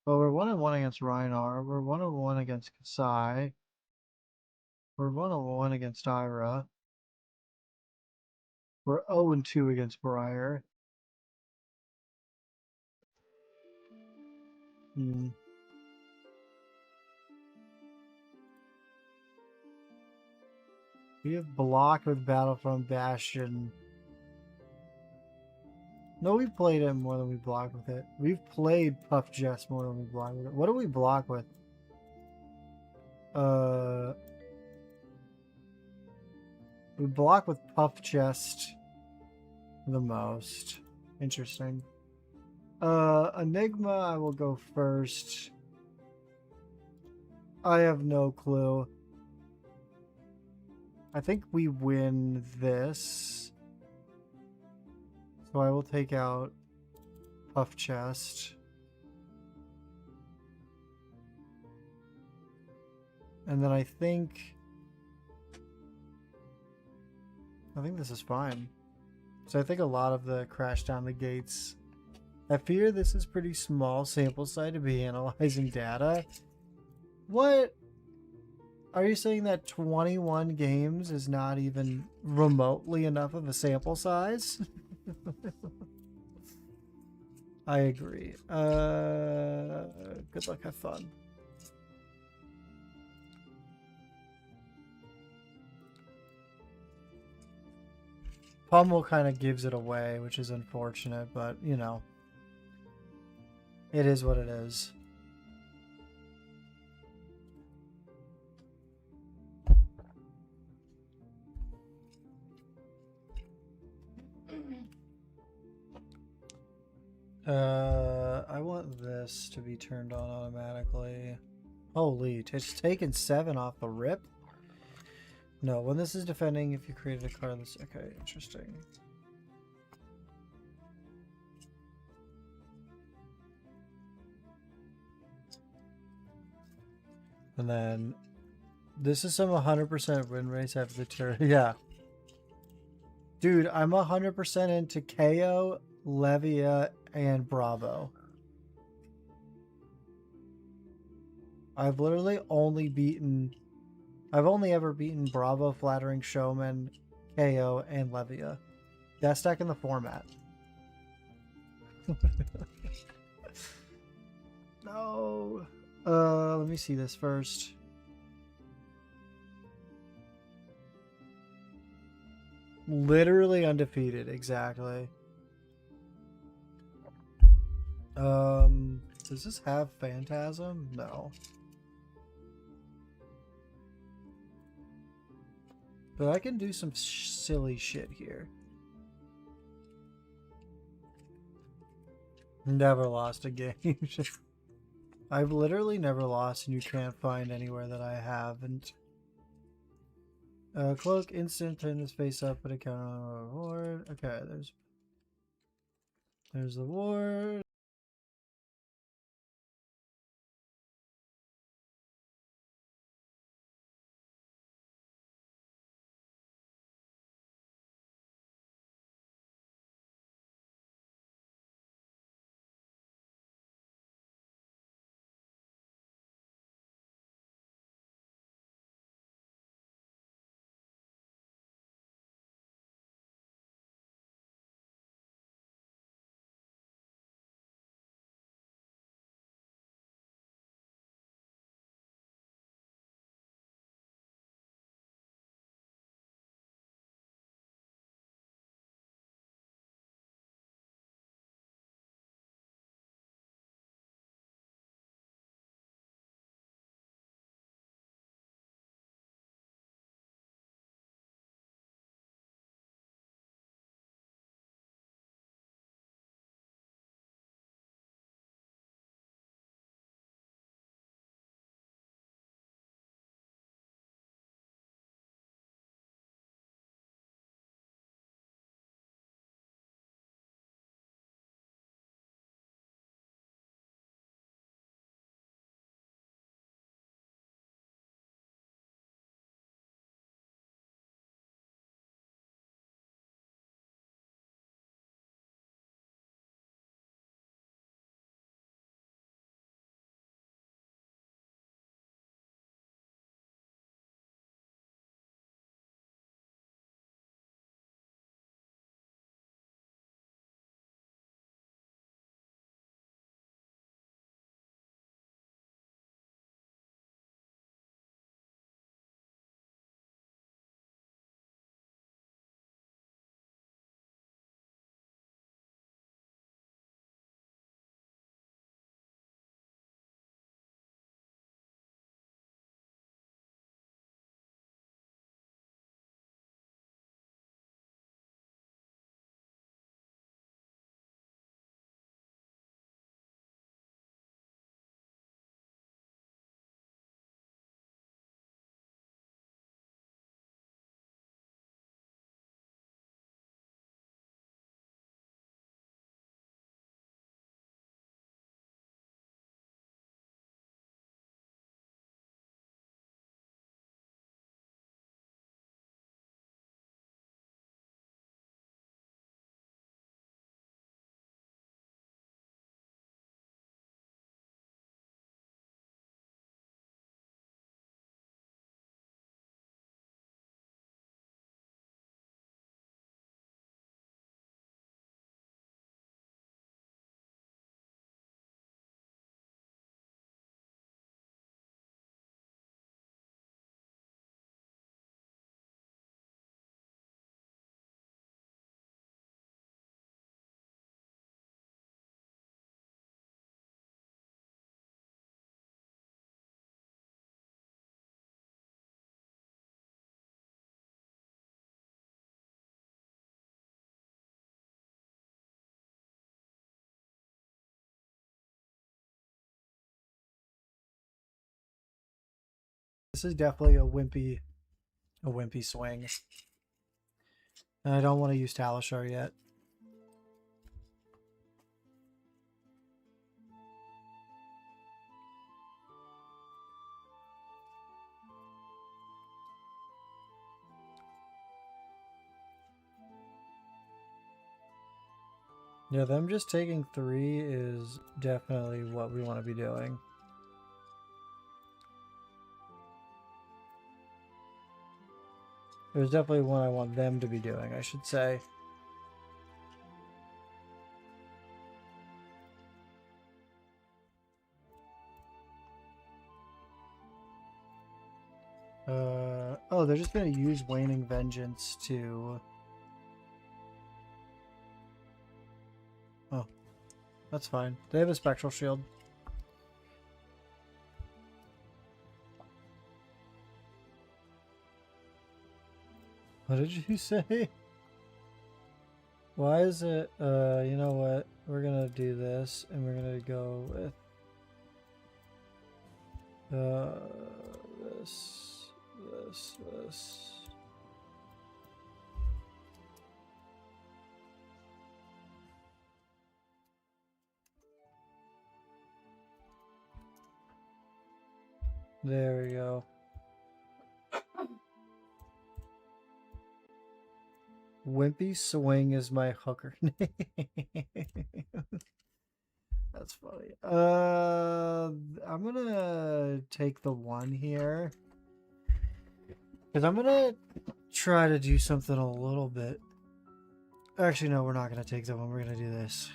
Oh, we're 1 and 1 against Rhinar. We're 1 and 1 against Kasai. We're 1 and 1 against Ira. We're 0 and 2 against Briar. Hmm. We have blocked with Battlefront Bastion. No, we played it more than we blocked with it. We've played Puff Jess more than we blocked with it. What do we block with? We block with Puff Chest the most. Interesting. Enigma, I will go first. I have no clue. I think we win this. So I will take out Puff Chest. And then I think I think this is fine. So I think a lot of the crash down the gates. I fear this is pretty small sample size to be analyzing data. What? Are you saying that 21 games is not even remotely enough of a sample size? I agree. Good luck, have fun. Pummel kind of gives it away, which is unfortunate, but you know, it is what it is. I want this to be turned on automatically. Holy, it's taken 7 off the rip? No, when this is defending, if you created a card, this. Okay, interesting. And then this is some 100% win rates after the turn. Yeah. Dude, I'm 100% into KO, Levia, and Bravo. I've literally only beaten... I've only ever beaten Bravo, Flattering Showman, KO, and Levia. Best deck in the format. No. Let me see this first. Literally undefeated, exactly. Does this have Phantasm? No. But I can do some silly shit here. Never lost a game. I've literally never lost, and you can't find anywhere that I haven't. Cloak, instant, turn this face up, put a counter on a ward. Okay, there's the ward. this is definitely a wimpy swing. And I don't want to use Talishar yet. Yeah, them just taking 3 is definitely what we want to be doing. There's definitely one I want them to be doing, I should say. Oh, they're just going to use Waning Vengeance to... Oh, that's fine. They have a Spectral Shield. What did you say? Why is it, you know what? We're gonna do this, and we're gonna go with, this. There we go. Wimpy Swing is my hooker name. That's funny. I'm gonna take the 1 here. Because I'm gonna try to do something a little bit. Actually, no, we're not gonna take the 1. We're gonna do this.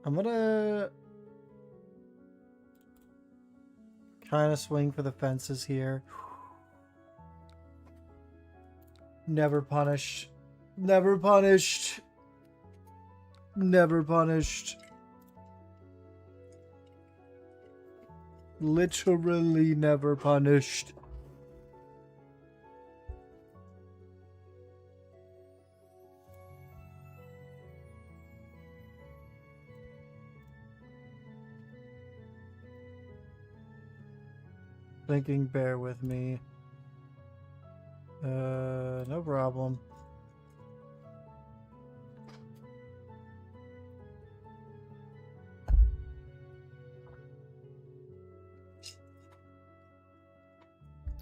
I'm gonna kind of swing for the fences here. Never punished. Never punished. Never punished. Literally never punished. Thinking, bear with me. No problem.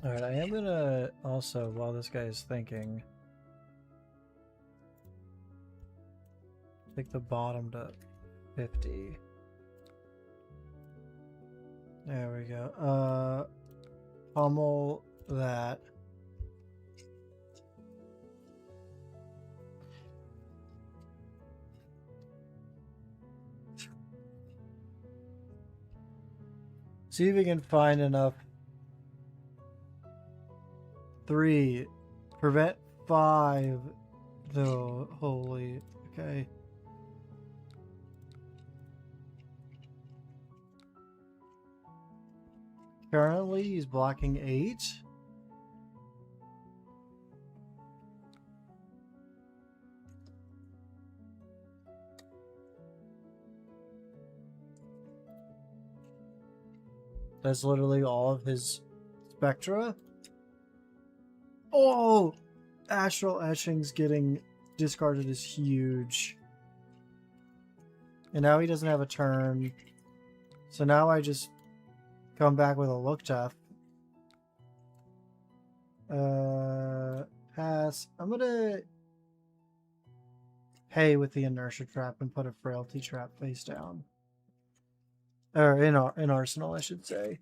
Alright, I am gonna also, while this guy is thinking, take the bottom to 50. There we go. Pummel that. See if we can find enough. 3. Prevent 5. Though, holy. Okay. Currently, he's blocking 8. That's literally all of his Spectra. Oh! Astral Etching's getting discarded is huge. And now he doesn't have a turn. So now I just come back with a Look Tough. Pass. I'm gonna pay with the Inertia Trap and put a Frailty Trap face down. Or in Arsenal, I should say.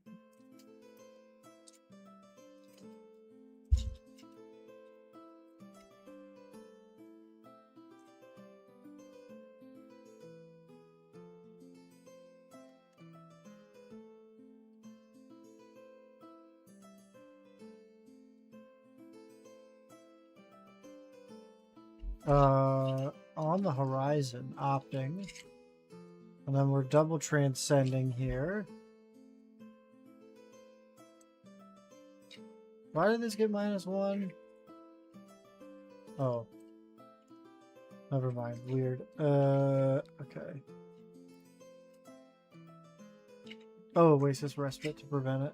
On the horizon, opting. And then we're double transcending here. Why did this get -1? Oh. Never mind. Weird. Okay. Oh, Oasis Respite to prevent it.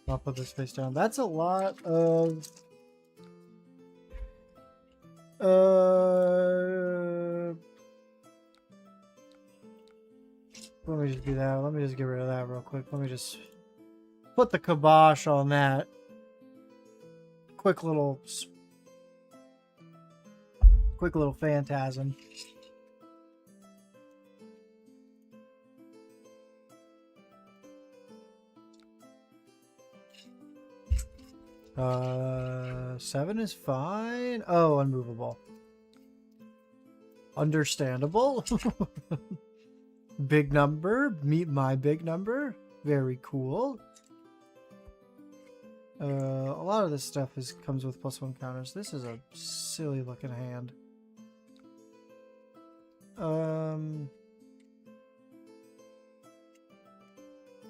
I'll put this face down. That's a lot of... Let me just do that. Let me just get rid of that real quick. Let me just put the kibosh on that. Quick little phantasm. Seven is fine. Oh, unmovable. Understandable. Big number. Meet my big number. Very cool. A lot of this stuff comes with +1 counters. This is a silly looking hand.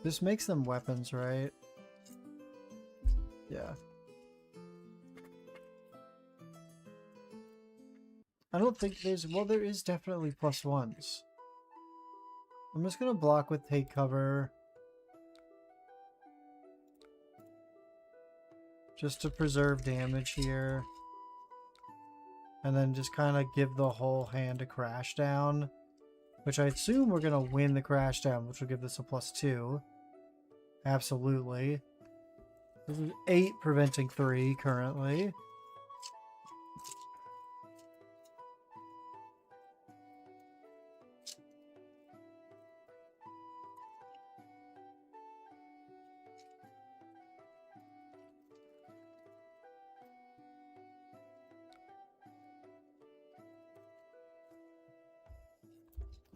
This makes them weapons, right? Yeah. I don't think there's... Well, there is definitely +1s. I'm just gonna block with take cover. Just to preserve damage here. And then just kind of give the whole hand a crash down. Which I assume we're gonna win the crash down, which will give this a +2. Absolutely. This is 8 preventing 3 currently.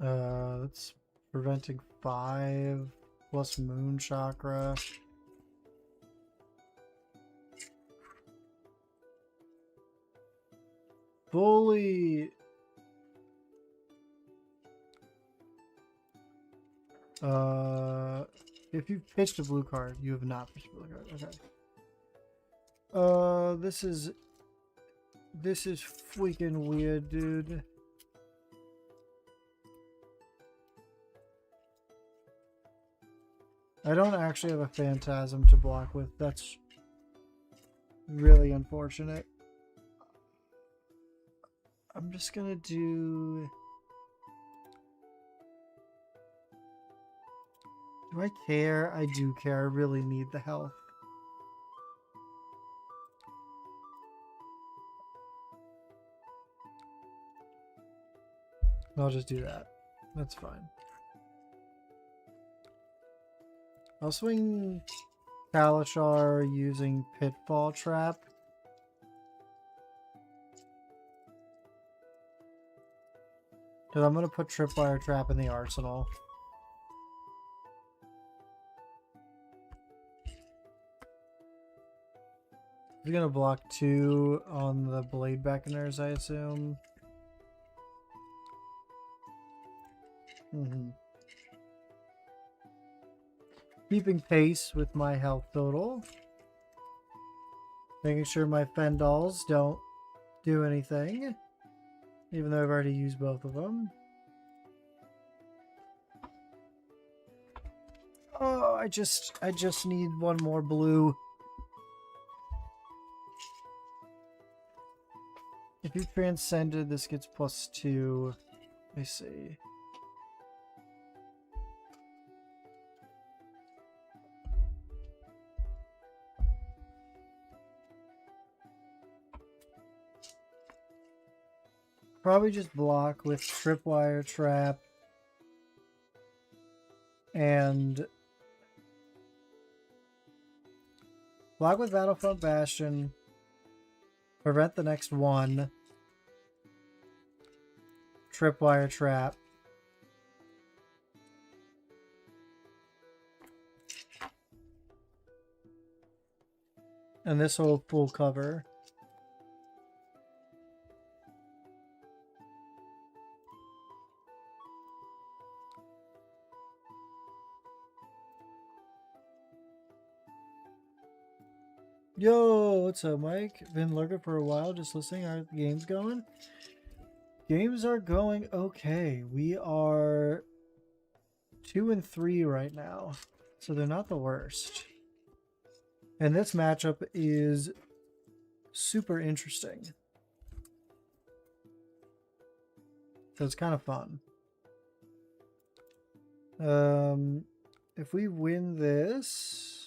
That's preventing 5 plus Moon Chakra. Bully. If you've pitched a blue card, you have not pitched a blue card. Okay. This is freaking weird, dude. I don't actually have a Phantasm to block with. That's really unfortunate. I'm just gonna do... Do I care? I do care. I really need the health. I'll just do that. That's fine. I'll swing Kalashar using Pitfall Trap. Because I'm going to put Tripwire Trap in the arsenal. He's going to block 2 on the Blade Beckoners, I assume. Keeping pace with my health total. Making sure my Fendals don't do anything. Even though I've already used both of them. Oh, I just need one more blue. If you transcended, this gets +2. Let me see. Probably just block with Tripwire Trap and block with Battlefront Bastion, prevent the next one, Tripwire Trap, and this will full cover. Yo, what's up, Mike? Been lurking for a while, just listening. How are the games going? Games are going okay. We are 2-3 right now, so they're not the worst. And this matchup is super interesting. So it's kind of fun. If we win this,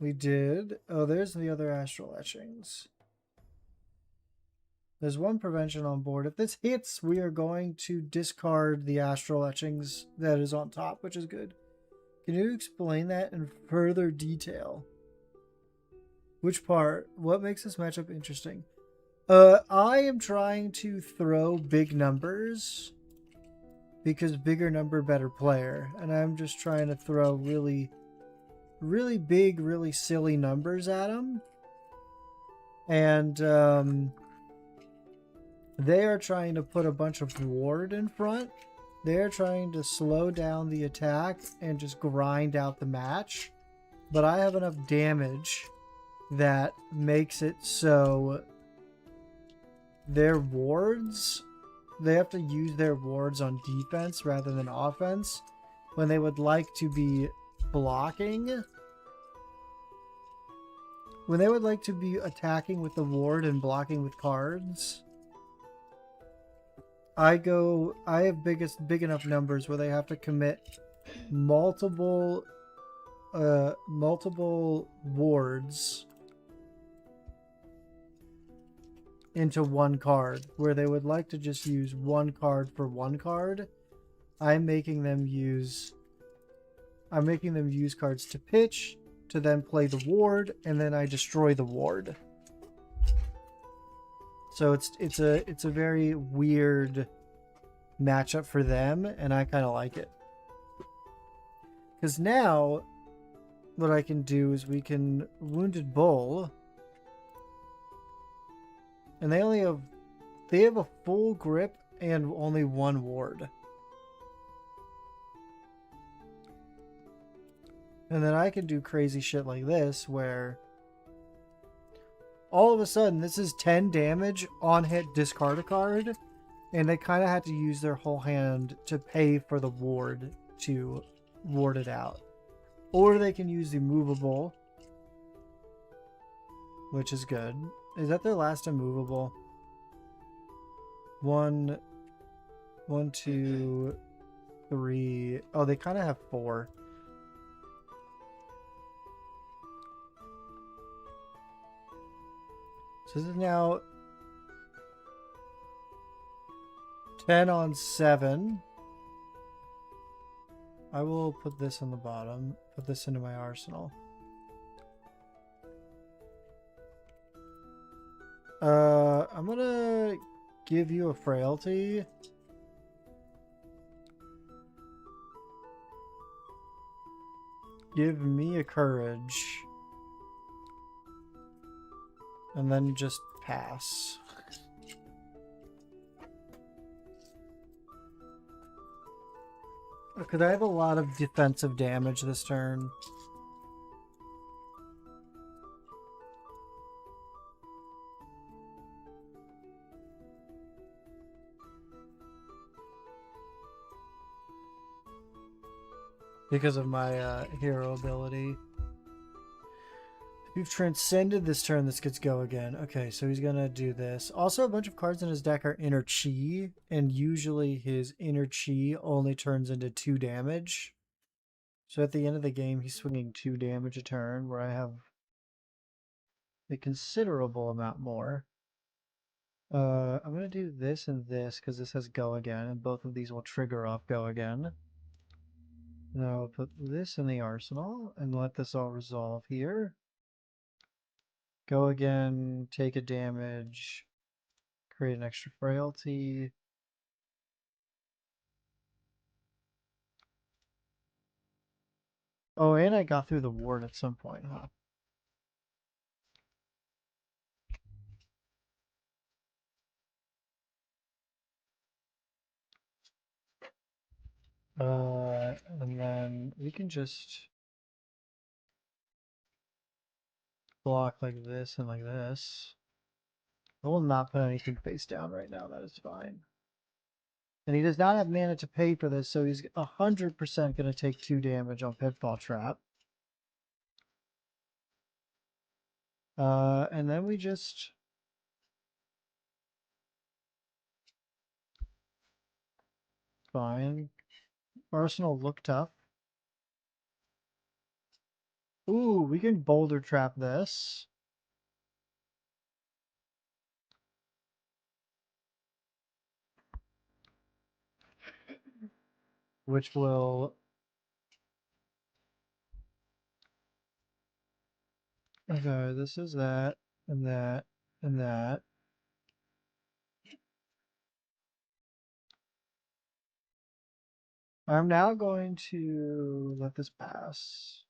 we did. Oh, there's the other astral etchings. There's one prevention on board. If this hits, we are going to discard the astral etchings that is on top, which is good. Can you explain that in further detail? Which part? What makes this matchup interesting? I am trying to throw big numbers because bigger number, better player. And I'm just trying to throw really, really big, really silly numbers at them. And they are trying to put a bunch of ward in front. They're trying to slow down the attack and just grind out the match. But I have enough damage that makes it so their wards, they have to use their wards on defense rather than offense when they would like to be blocking. When they would like to be attacking with the ward and blocking with cards, I have big enough numbers where they have to commit multiple wards into one card, where they would like to just use one card for one card. I'm making them use cards to pitch, to then play the ward, and then I destroy the ward. So it's a very weird matchup for them, and I kind of like it. Because now what I can do is we can Wounded Bull, and they have a full grip and only one ward. And then I can do crazy shit like this, where all of a sudden this is 10 damage on hit, discard a card, and they kind of had to use their whole hand to pay for the ward to ward it out. Or they can use the movable, which is good. Is that their last immovable? One, two, three. Oh, they kind of have four. So this is now 10 on 7. I will put this on the bottom. Put this into my arsenal. I'm gonna give you a frailty. Give me a courage. And then just pass. Because I have a lot of defensive damage this turn. Because of my hero ability. You've transcended this turn. This gets go again. Okay, so he's gonna do this. Also, a bunch of cards in his deck are inner chi, and usually his inner chi only turns into 2 damage. So at the end of the game, he's swinging 2 damage a turn, where I have a considerable amount more. I'm gonna do this and this because this has go again, and both of these will trigger off go again. Now I'll put this in the arsenal and let this all resolve here. Go again, take a damage, create an extra frailty. Oh, and I got through the ward at some point, huh? And then we can just block like this and like this. I will not put anything face down right now. That is fine. And he does not have mana to pay for this, so he's 100% going to take 2 damage on Pitfall Trap. And then we just... Fine. Arsenal look tough. Ooh, we can Boulder Trap this. Which will... Okay, this is that, and that, and that. I'm now going to let this pass.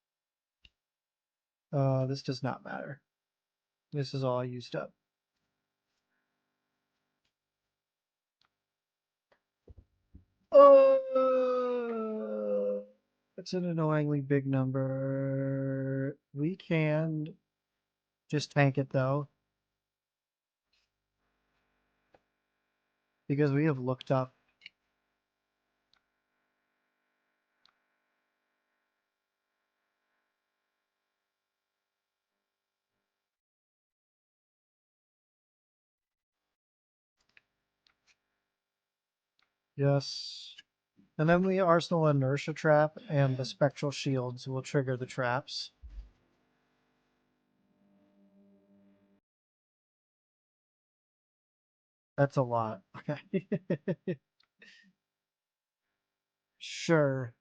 This does not matter. This is all used up. Oh, it's an annoyingly big number. We can just tank it though, because we have looked up. Yes. And then the Arsenal Inertia Trap and the Spectral Shields will trigger the traps. That's a lot. Okay. Sure.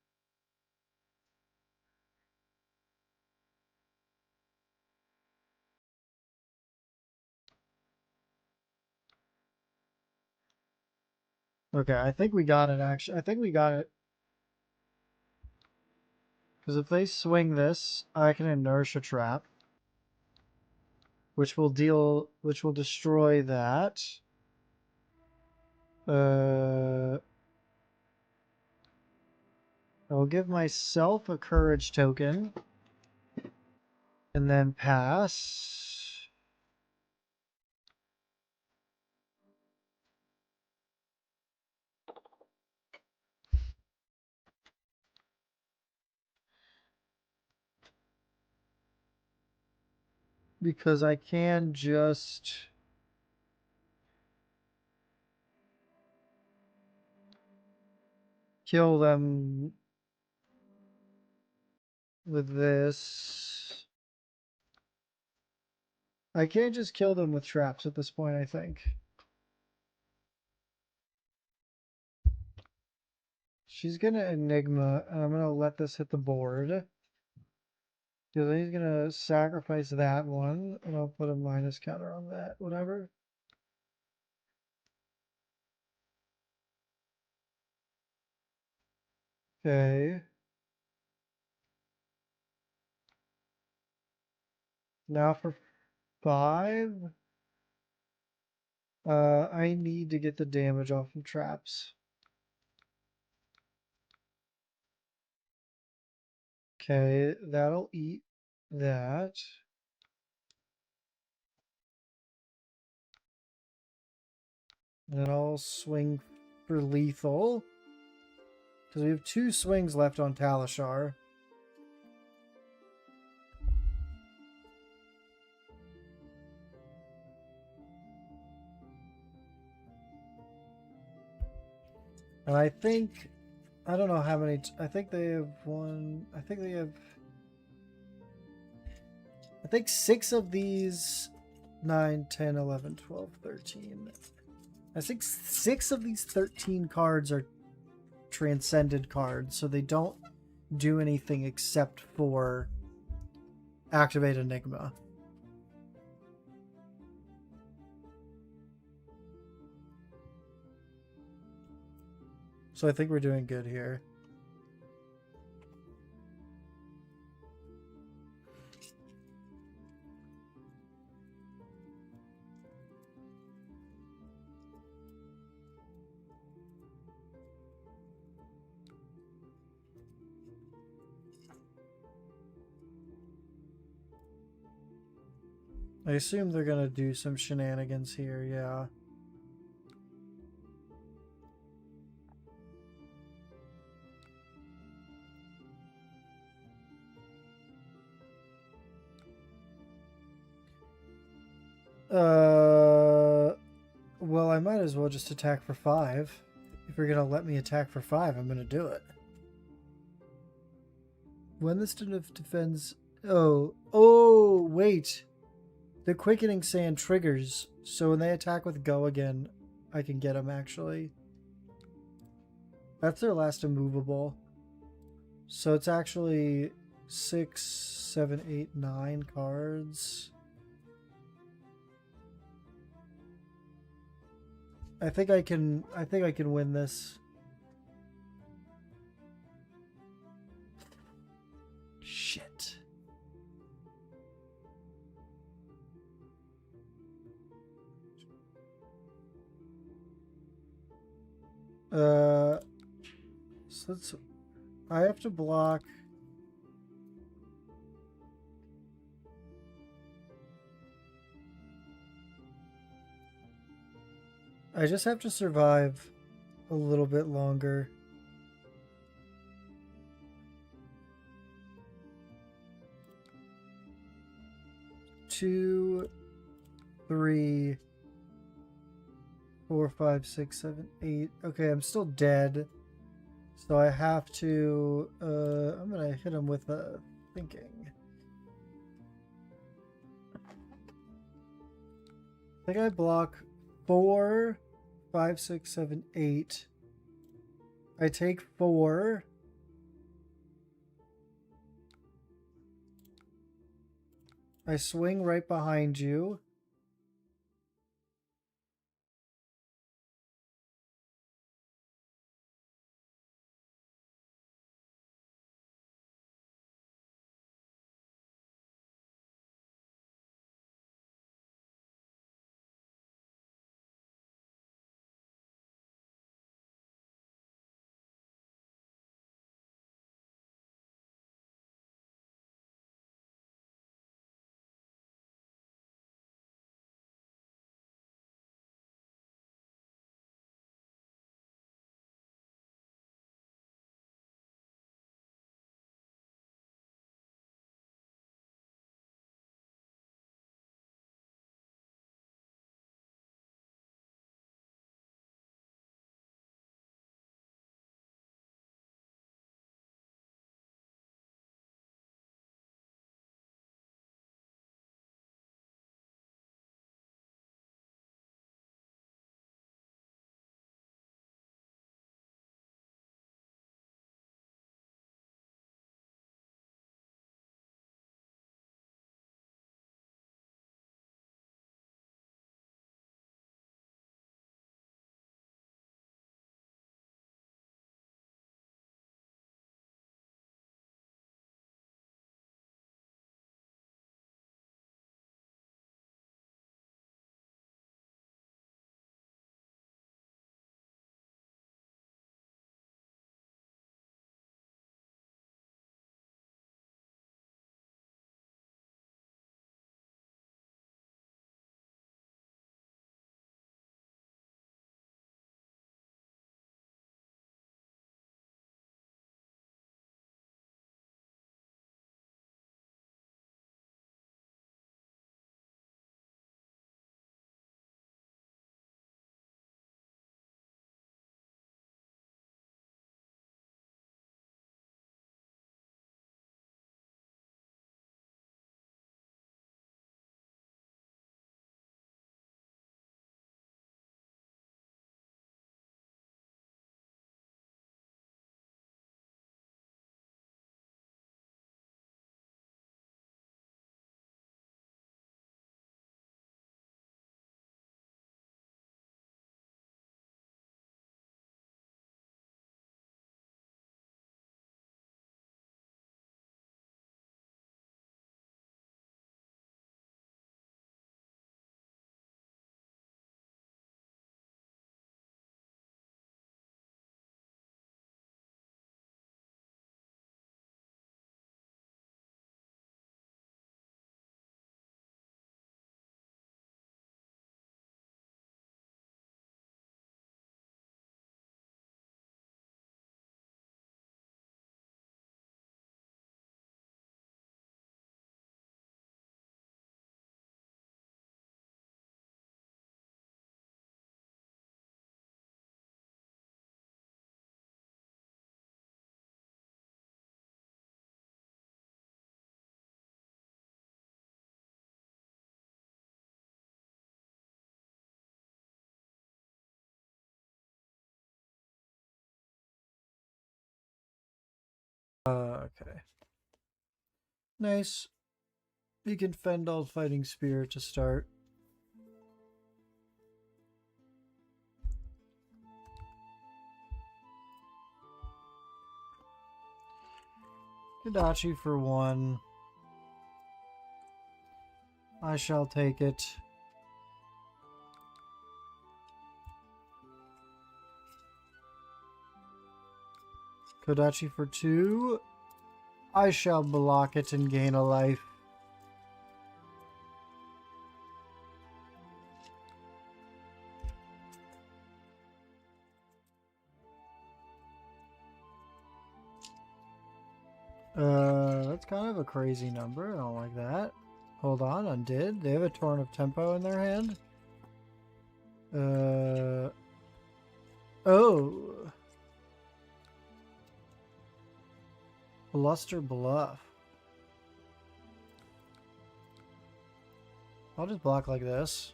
Okay, I think we got it actually. I think we got it. Because if they swing this, I can Inertia Trap. Which will destroy that. I'll give myself a courage token. And then pass. Because I can just... kill them with this. I can't just kill them with traps at this point, I think. She's gonna Enigma, and I'm gonna let this hit the board. Because he's gonna sacrifice that one, and I'll put a minus counter on that, whatever. Okay. Now for 5. I need to get the damage off of traps. Okay, that'll eat that. And then I'll swing for lethal. Because we have 2 swings left on Talishar. And I think... I don't know how many... I think they have one... I think they have... I think 6 of these... 9, 10, 11, 12, 13... I think 6 of these 13 cards are transcended cards, so they don't do anything except for activate Enigma. So I think we're doing good here. I assume they're gonna do some shenanigans here, yeah. Well, I might as well just attack for 5. If you're gonna let me attack for 5, I'm gonna do it. When this defends... Oh, wait. The Quickening Sand triggers, so when they attack with Go again, I can get them, actually. That's their last immovable. So it's actually 6, 7, 8, 9 cards. I think I can win this. Shit. So let's... I have to block... I just have to survive a little bit longer. Two, 3, 4, 5, 6, 7, 8. Okay, I'm still dead. So I have to... I'm gonna hit him with a thinking. I think I block 4, 5, 6, 7, 8. I take 4. I swing right behind you. Okay. Nice. You can fend all fighting spirit to start. Kodachi for 1. I shall take it. Kodachi for 2. I shall block it and gain a life. That's kind of a crazy number. I don't like that. Hold on, undid. They have a Torrent of Tempo in their hand. Oh. Bluster Bluff. I'll just block like this.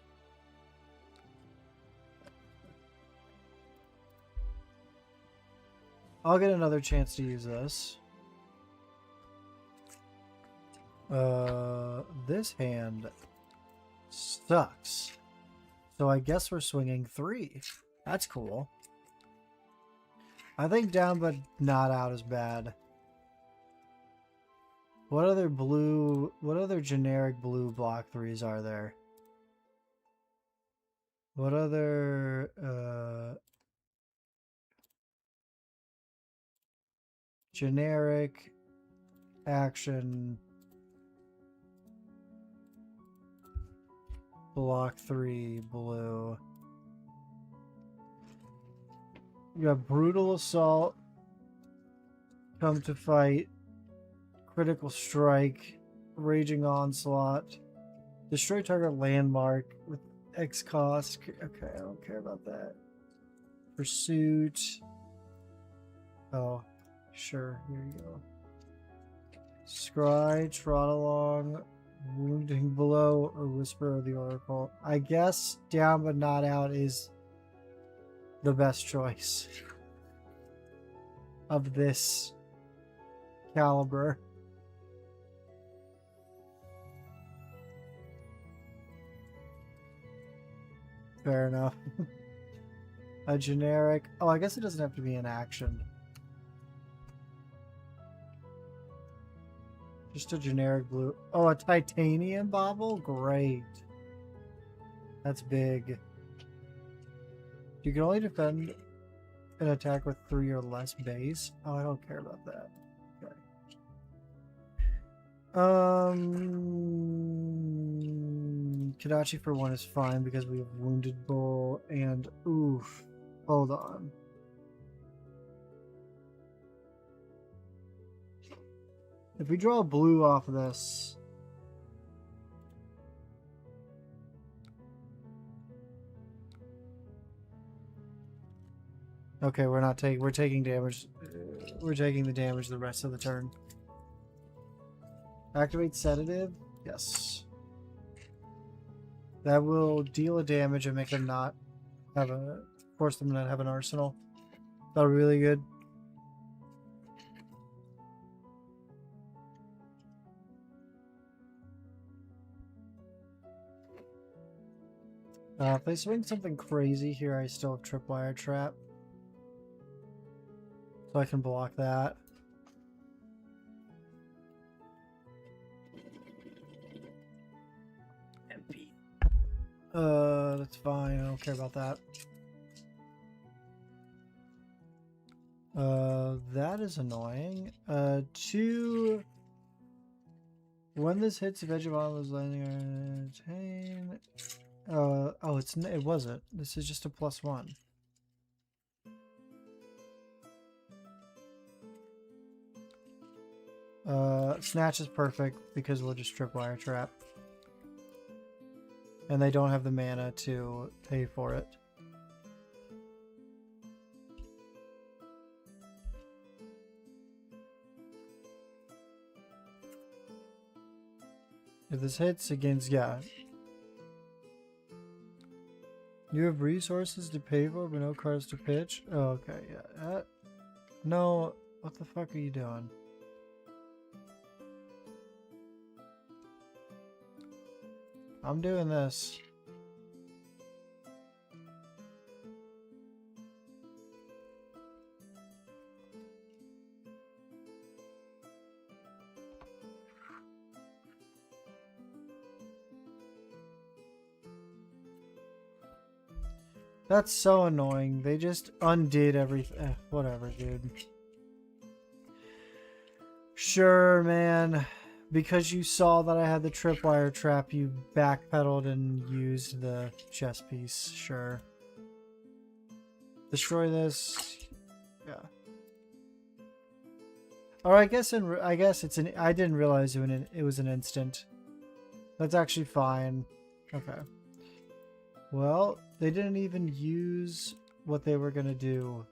I'll get another chance to use this. This hand sucks. So I guess we're swinging 3. That's cool. I think down but not out is bad. What other generic blue block 3s are there? What other, generic action block 3 blue? You got Brutal Assault, Come to Fight, Critical Strike, Raging Onslaught, Destroy Target Landmark with X cost. Okay, I don't care about that. Pursuit. Oh, sure, here you go. Scry, Trot Along, Wounding Blow, or Whisper of the Oracle. I guess down but not out is the best choice of this caliber. Fair enough. A generic. Oh, I guess it doesn't have to be an action. Just a generic blue. Oh, a titanium bauble? Great. That's big. You can only defend an attack with 3 or less base. Oh, I don't care about that. Okay. Kodachi for 1 is fine because we have Wounded Bull and oof. Hold on. If we draw a blue off of this, okay, we're taking damage. We're taking the damage the rest of the turn. Activate Sedative? Yes. That will deal a damage and make them not have force them to not have an arsenal. That'll be really good. If they swing something crazy here, I still have Tripwire Trap. So I can block that. MP. That's fine. I don't care about that. That is annoying. 2. When this hits, if edge of armor is landing on attain. Oh, it wasn't. This is just a +1. Snatch is perfect because we'll just Tripwire Trap. And they don't have the mana to pay for it. If this hits against, yeah. You have resources to pay for, but no cards to pitch? Oh, okay, yeah. No, what the fuck are you doing? I'm doing this. That's so annoying. They just undid everything. Whatever, dude. Sure, man. Because you saw that I had the tripwire trap, you backpedaled and used the chess piece. Sure. Destroy this. Yeah. Or I guess it's an. I didn't realize it was an instant. That's actually fine. Okay. Well, they didn't even use what they were gonna do.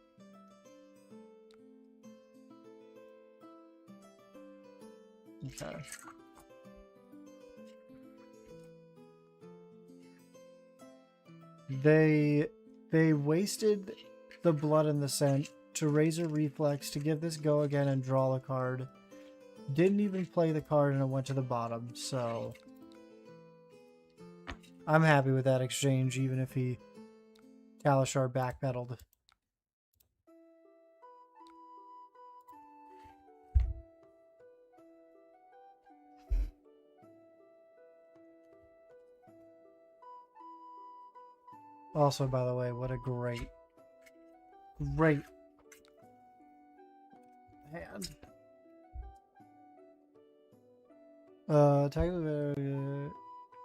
Okay. They wasted the blood and the scent to raise a reflex to give this go again and draw a card. Didn't even play the card and it went to the bottom, so I'm happy with that exchange, even if he Kalashar backpedaled. Also, by the way, what a great hand.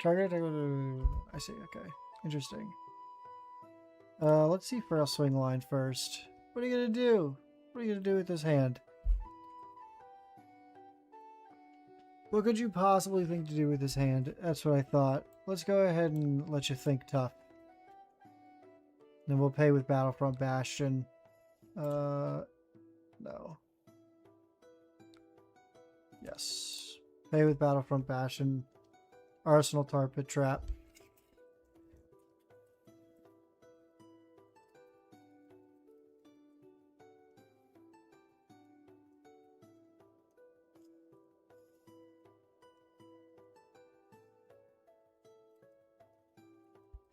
Target. I see. Okay, interesting. Let's see Frail Swing Line first. What are you gonna do? What are you gonna do with this hand? What could you possibly think to do with this hand? That's what I thought. Let's go ahead and let you think tough. Then we'll pay with Battlefront Bastion. No. Yes. Pay with Battlefront Bastion. Arsenal Tar Pit Trap.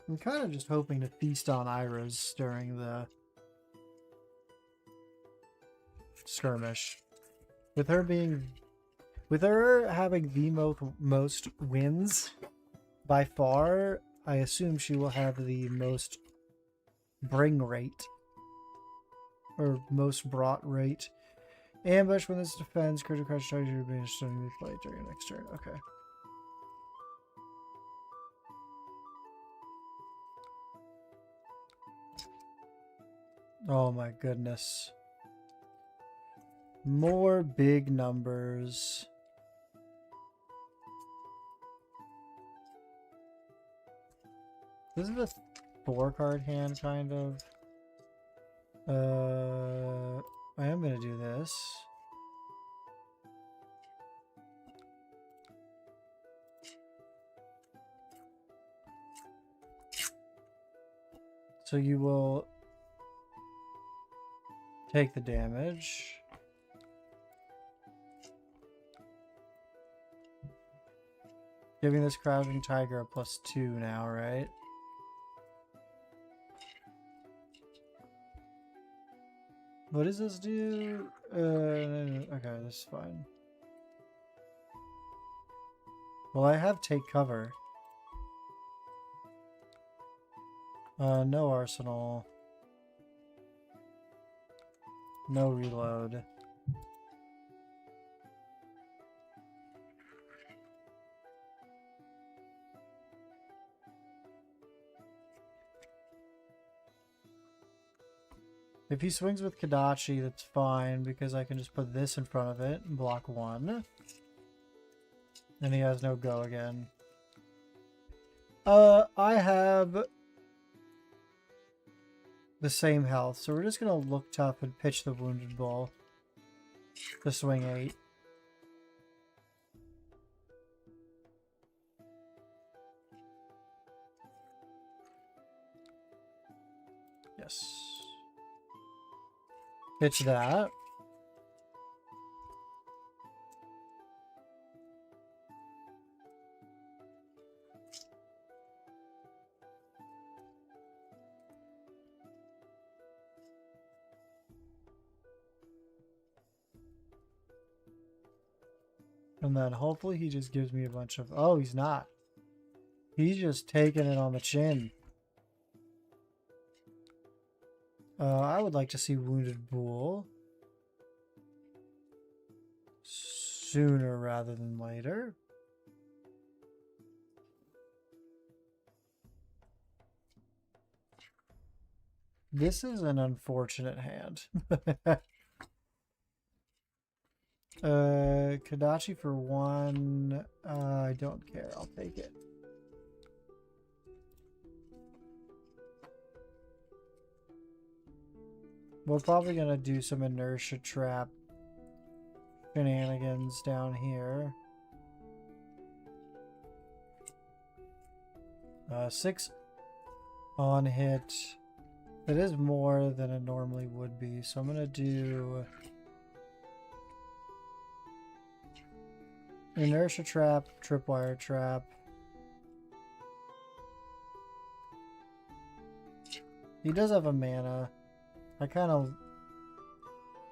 I'm kind of just hoping to feast on Iras during the skirmish. With her having the most wins by far, I assume she will have the most bring rate. Or most brought rate. Ambush when this defends, critical crush charge your being suddenly played during your next turn. Okay. Oh my goodness. More big numbers. This is a 4-card hand, kind of. I am gonna do this. So you will take the damage. Giving this Crouching Tiger a +2 now, right? What does this do? Okay, this is fine. Well, I have Take Cover. No Arsenal. No Reload. If he swings with Kadachi, that's fine, because I can just put this in front of it and block 1. And he has no go again. I have the same health, so we're just gonna look tough and pitch the Wounded Bull to swing 8. Yes. Pitch that. And then hopefully he just gives me a bunch of... Oh, he's not. He's just taking it on the chin. I would like to see Wounded Bull. Sooner rather than later. This is an unfortunate hand. Kadachi for 1. I don't care. I'll take it. We're probably going to do some inertia trap shenanigans down here. 6 on hit. It is more than it normally would be, so I'm going to do inertia trap, tripwire trap. He does have a mana. I kind of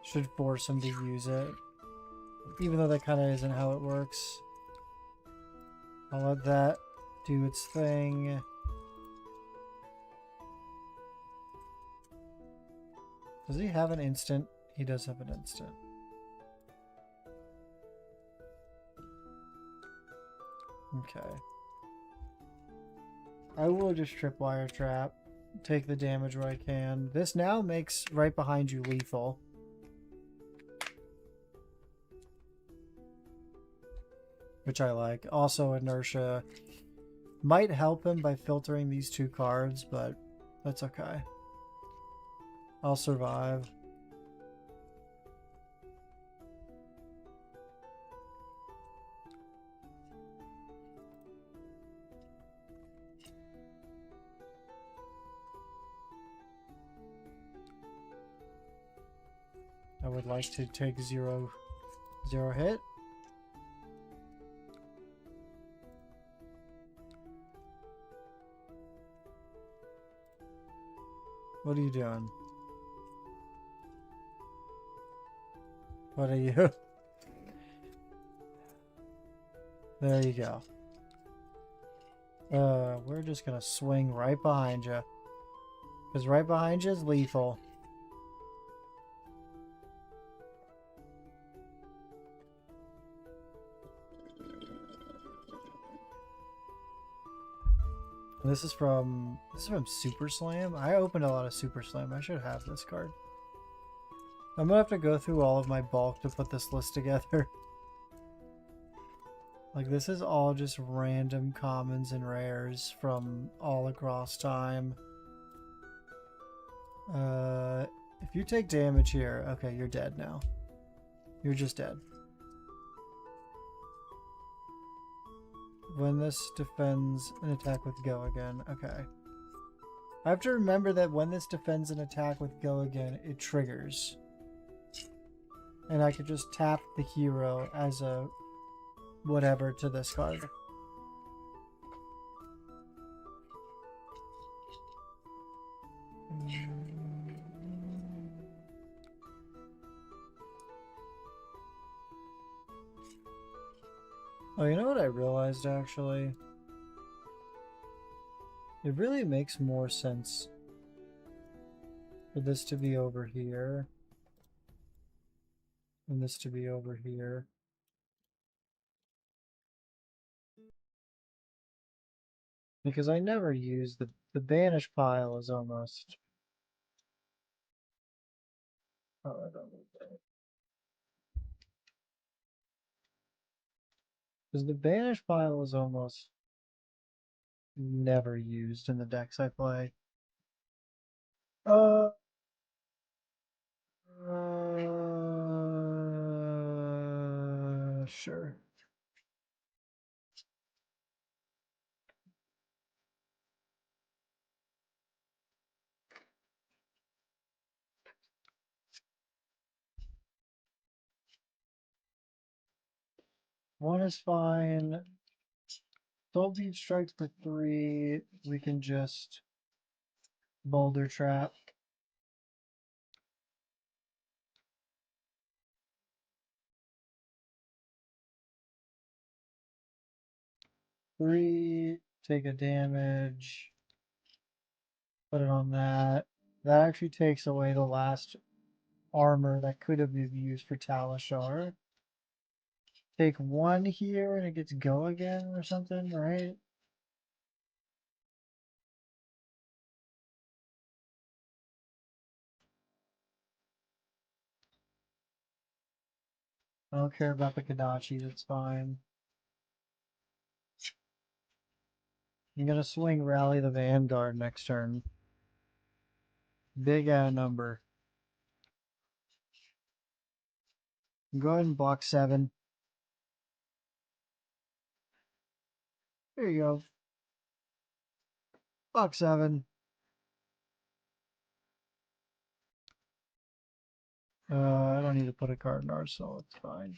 should force him to use it, even though that kind of isn't how it works. I'll let that do its thing. Does he have an instant? He does have an instant. Okay. I will just tripwire trap. Take the damage where I can. This now makes right behind you lethal. Which I like. Also, inertia might help him by filtering these 2 cards, but that's okay. I'll survive. I would like to take 0 hit. What are you doing? What are you? There you go. We're just gonna swing right behind you. Because right behind you is lethal. This is from Super Slam. I opened a lot of Super Slam. I should have this card. I'm gonna have to go through all of my bulk to put this list together. Like, this is all just random commons and rares from all across time. If you take damage here, okay, you're dead now. You're just dead. When this defends an attack with go again, okay. I have to remember that when this defends an attack with go again, it triggers. And I could just tap the hero as a whatever to this card. Oh, you know what I realized actually? It really makes more sense for this to be over here and this to be over here. Because I never use the banish pile is almost... Oh, I don't need that. Because the banish pile is almost never used in the decks I play. Sure. One is fine. Soul Beat strikes for 3. We can just boulder trap. 3, take a damage, put it on that. That actually takes away the last armor that could have been used for Talishar. Take 1 here and it gets go again or something, right? I don't care about the Kadachi, that's fine. I'm gonna swing Rally the Vanguard next turn. Big number. Go ahead and block 7. There you go. Block 7. I don't need to put a card in arsenal, it's fine.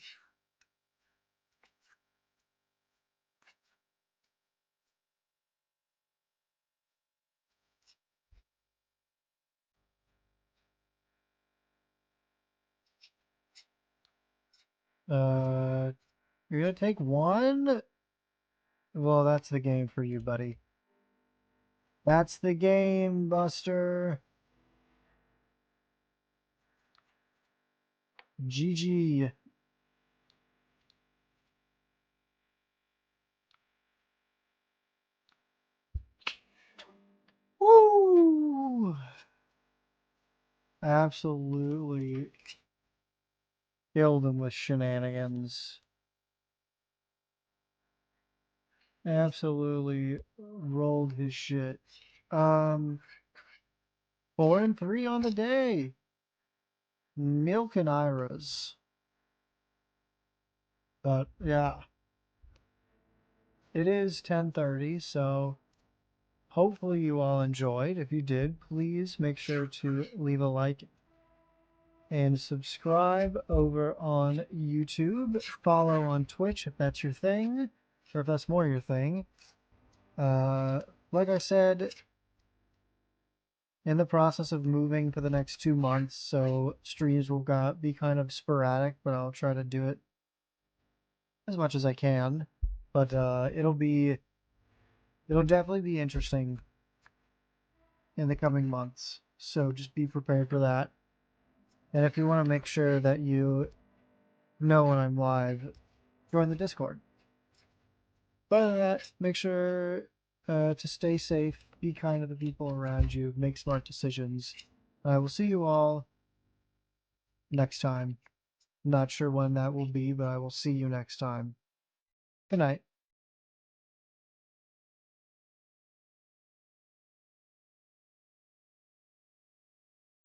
You're gonna take 1? Well, that's the game for you, buddy. That's the game, Buster. GG. Woo! Absolutely killed him with shenanigans. Absolutely rolled his shit. 4 and 3 on the day. Milk and Iras. But yeah. It is 10:30, so hopefully you all enjoyed. If you did, please make sure to leave a like and subscribe over on YouTube. Follow on Twitch if that's your thing, or if that's more your thing. Like I said, in the process of moving for the next 2 months, so streams will be kind of sporadic, but I'll try to do it as much as I can. But it'll definitely be interesting in the coming months. So just be prepared for that. And if you want to make sure that you know when I'm live, join the Discord. But other than that, make sure to stay safe, be kind to the people around you, make smart decisions. I will see you all next time. Not sure when that will be, but I will see you next time. Good night.